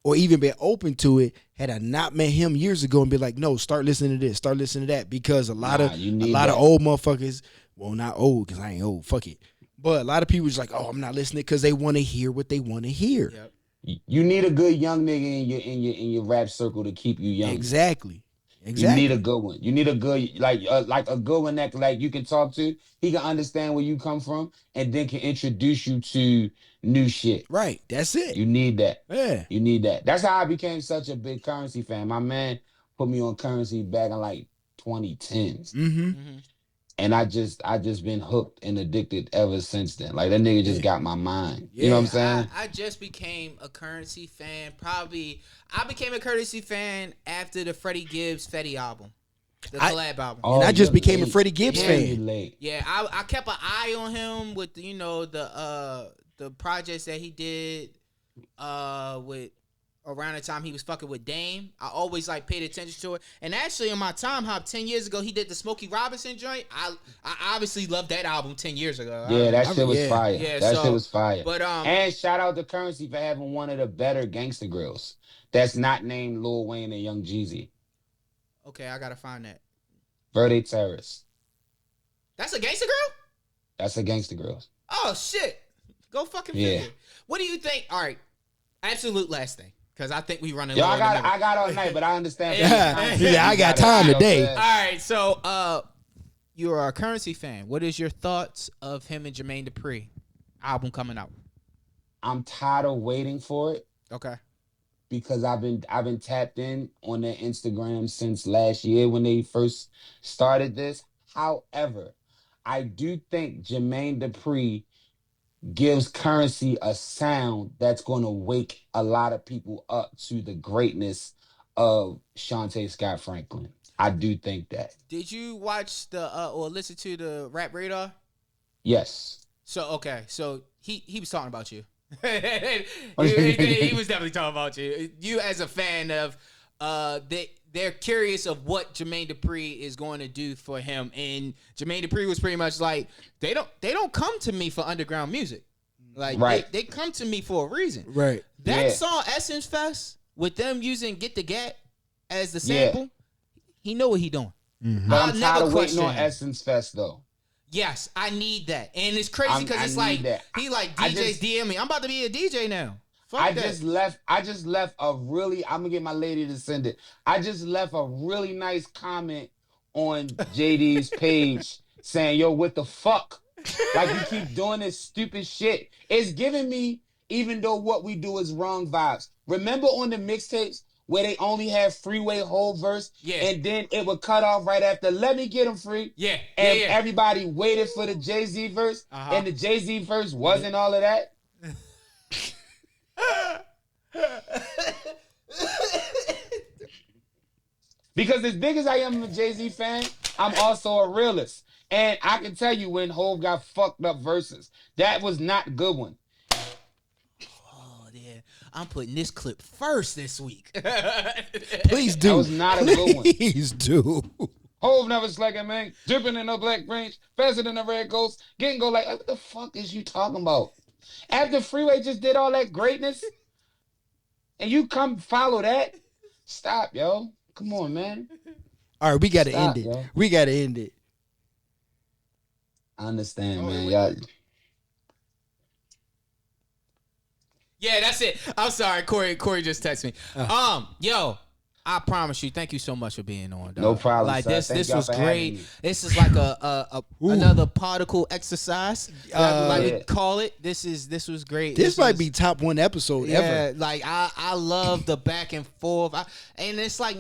or even been open to it had I not met him years ago and be like, no, start listening to this, start listening to that, because a lot of old motherfuckers, well, not old because I ain't old, fuck it, but a lot of people just like, oh, I'm not listening because they want to hear what they want to hear. Yep. You need a good young nigga in your rap circle to keep you young. Exactly. You need a good one. You need a good like a good one that like you can talk to. He can understand where you come from and then can introduce you to new shit. Right. That's it. You need that. Yeah. You need that. That's how I became such a big Currency fan. My man put me on Currency back in like 2010s. Mm-hmm. And I just been hooked and addicted ever since then. Like that nigga just got my mind. You know what I'm saying? I just became a Currency fan. I became a Currency fan after the Freddie Gibbs Fetty album, the collab album. And I just became a late. Freddie Gibbs fan. You late. Yeah, I kept an eye on him with the projects that he did with around the time he was fucking with Dame. I always like paid attention to it. And actually on my time hop 10 years ago, he did the Smokey Robinson joint. I obviously loved that album 10 years ago. Yeah, that shit was fire. Yeah, that shit was fire. But and shout out to Currency for having one of the better gangster grills that's not named Lil Wayne and Young Jeezy. Okay, I gotta find that. Verde Terrace. That's a gangster girl? That's a gangster grill. Oh shit. Go fucking figure. What do you think? All right. Absolute last thing. Because I think we running low. I got all night, but I understand. Yeah, I got time today. All right, so you are a Currency fan. What is your thoughts of him and Jermaine Dupri album coming out? I'm tired of waiting for it Okay. because I've been tapped in on their Instagram since last year when they first started this. However, I do think Jermaine Dupri gives Currency a sound that's going to wake a lot of people up to the greatness of Shantae Scott Franklin. I do think that. Did you watch or listen to the Rap Radar? Yes. So he was talking about you. he was definitely talking about you. You as a fan of they're curious of what Jermaine Dupri is going to do for him, and Jermaine Dupri was pretty much like they don't come to me for underground music, like they come to me for a reason. Right. That song Essence Fest with them using Get the Gat as the sample, he know what he doing. Mm-hmm. But I'm tired of waiting on Essence Fest though. Yes, I need that, and it's crazy because it's like he like DJs DM me. I'm about to be a DJ now. I just left a really, I'm gonna get my lady to send it. I just left a really nice comment on JD's page saying, yo, what the fuck? Like you keep doing this stupid shit. It's giving me, even though what we do is wrong, vibes. Remember on the mixtapes where they only have Freeway whole verse? Yeah. And then it would cut off right after, let me get him free. Yeah. And everybody waited for the Jay-Z verse. And the Jay-Z verse wasn't all of that. Because as big as I am a Jay-Z fan, I'm also a realist. And I can tell you when Hov got fucked up verses, that was not a good one. Oh, yeah. I'm putting this clip first this week. Please do. That was not a good one. Please do. Hov never slacking, man. Dripping in the black range, faster than the red ghost. Getting go like, what the fuck is you talking about? After Freeway just did all that greatness, and you come follow that? Stop, yo. Come on, man. All right, we got to Stop, end it. yo. We got to end it. I understand, man. wait. Y'all. Yeah, that's it. I'm sorry, Corey just texted me. Yo, I promise you, thank you so much for being on, dog. No problem, Like sir. this Thank y'all was for having great. me. This is like another Podical Exercise. Like we Yeah. call it. This was great. This might was- be top one episode yeah, ever. like I love the back and forth. And it's like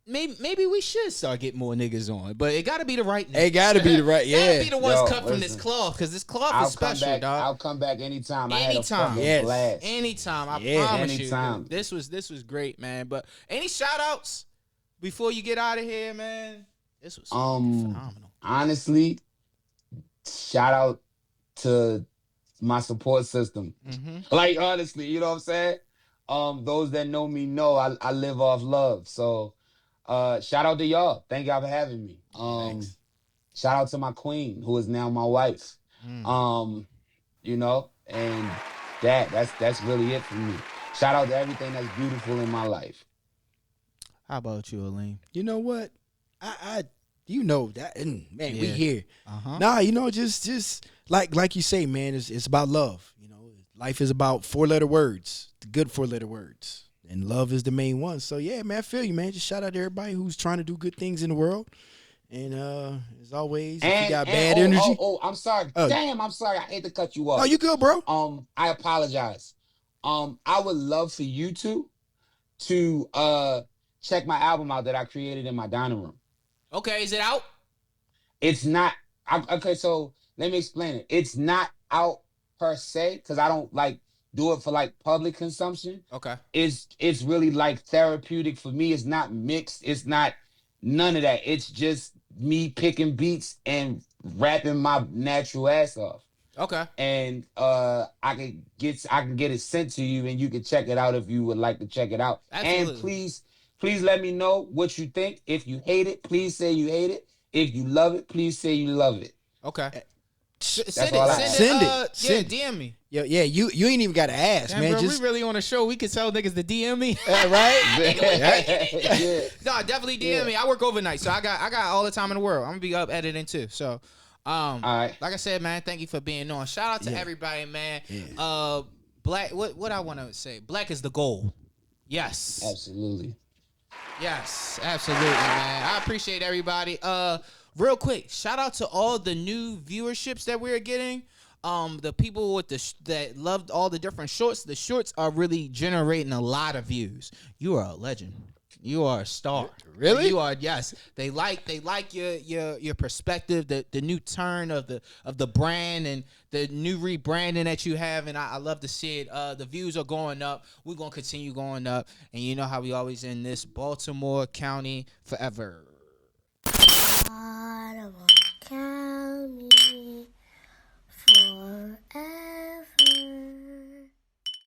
maybe we should start getting more niggas on, but it got to be the right niggas. It got to be the right, Gotta yeah. be the ones Yo, cut from this listen. cloth, because this cloth I'll is special, come back. dog. I'll come back anytime. I had a Anytime. fucking Yes. blast. Anytime, I Yeah. promise Anytime. you. This was great, man. But any shout outs before you get out of here, man? This was phenomenal. Honestly, shout out to my support system. Mm-hmm. Like, honestly, you know what I'm saying? Those that know me know I live off love. So shout out to y'all. Thank y'all for having me. Thanks. Shout out to my queen, who is now my wife. You know, and that's really it for me. Shout out to everything that's beautiful in my life. How about you, Aleem? You know what? I you know that, and man, we Yeah. here. Uh-huh. Nah, you know, just like you say, man, it's about love. You know, life is about 4-letter words, the good 4-letter words, and love is the main one. So yeah, man, I feel you, man. Just shout out to everybody who's trying to do good things in the world. And as always, if you got bad energy, I'm sorry. Oh. Damn, I'm sorry. I hate to cut you off. oh, you good, bro? I apologize. I would love for you to check my album out that I created in my dining room. Okay, is it out? It's not okay, so let me explain it. It's not out per se, because I don't like do it for like public consumption. Okay. It's really like therapeutic for me. It's not mixed, it's not none of that. It's just me picking beats and rapping my natural ass off. Okay. And I can get it sent to you, and you can check it out if you would like to check it out. Absolutely. And please let me know what you think. If you hate it, please say you hate it. If you love it, please say you love it. Okay. That's all I have. Send it. Yeah, Send it. DM me. Yeah, you ain't even got to ask, Damn, man. bro, Just we really on a show. We can tell niggas to DM me. right. Yeah. No, definitely DM me. I work overnight, so I got all the time in the world. I'm gonna be up editing too. So, All right. like I said, man, thank you for being on. Shout out to everybody, man. Yeah. Black. What I want to say? Black is the goal. Yes. Absolutely. Yes, absolutely, man. I appreciate everybody. Real quick, shout out to all the new viewerships that we're getting. The people with that loved all the different shorts. The shorts are really generating a lot of views. You are a legend. You are a star. Really? You are. Yes. They like your perspective, the new turn of the brand and the new rebranding that you have, and I love to see it. The views are going up. We're gonna continue going up, and you know how we always end this: Baltimore County Forever.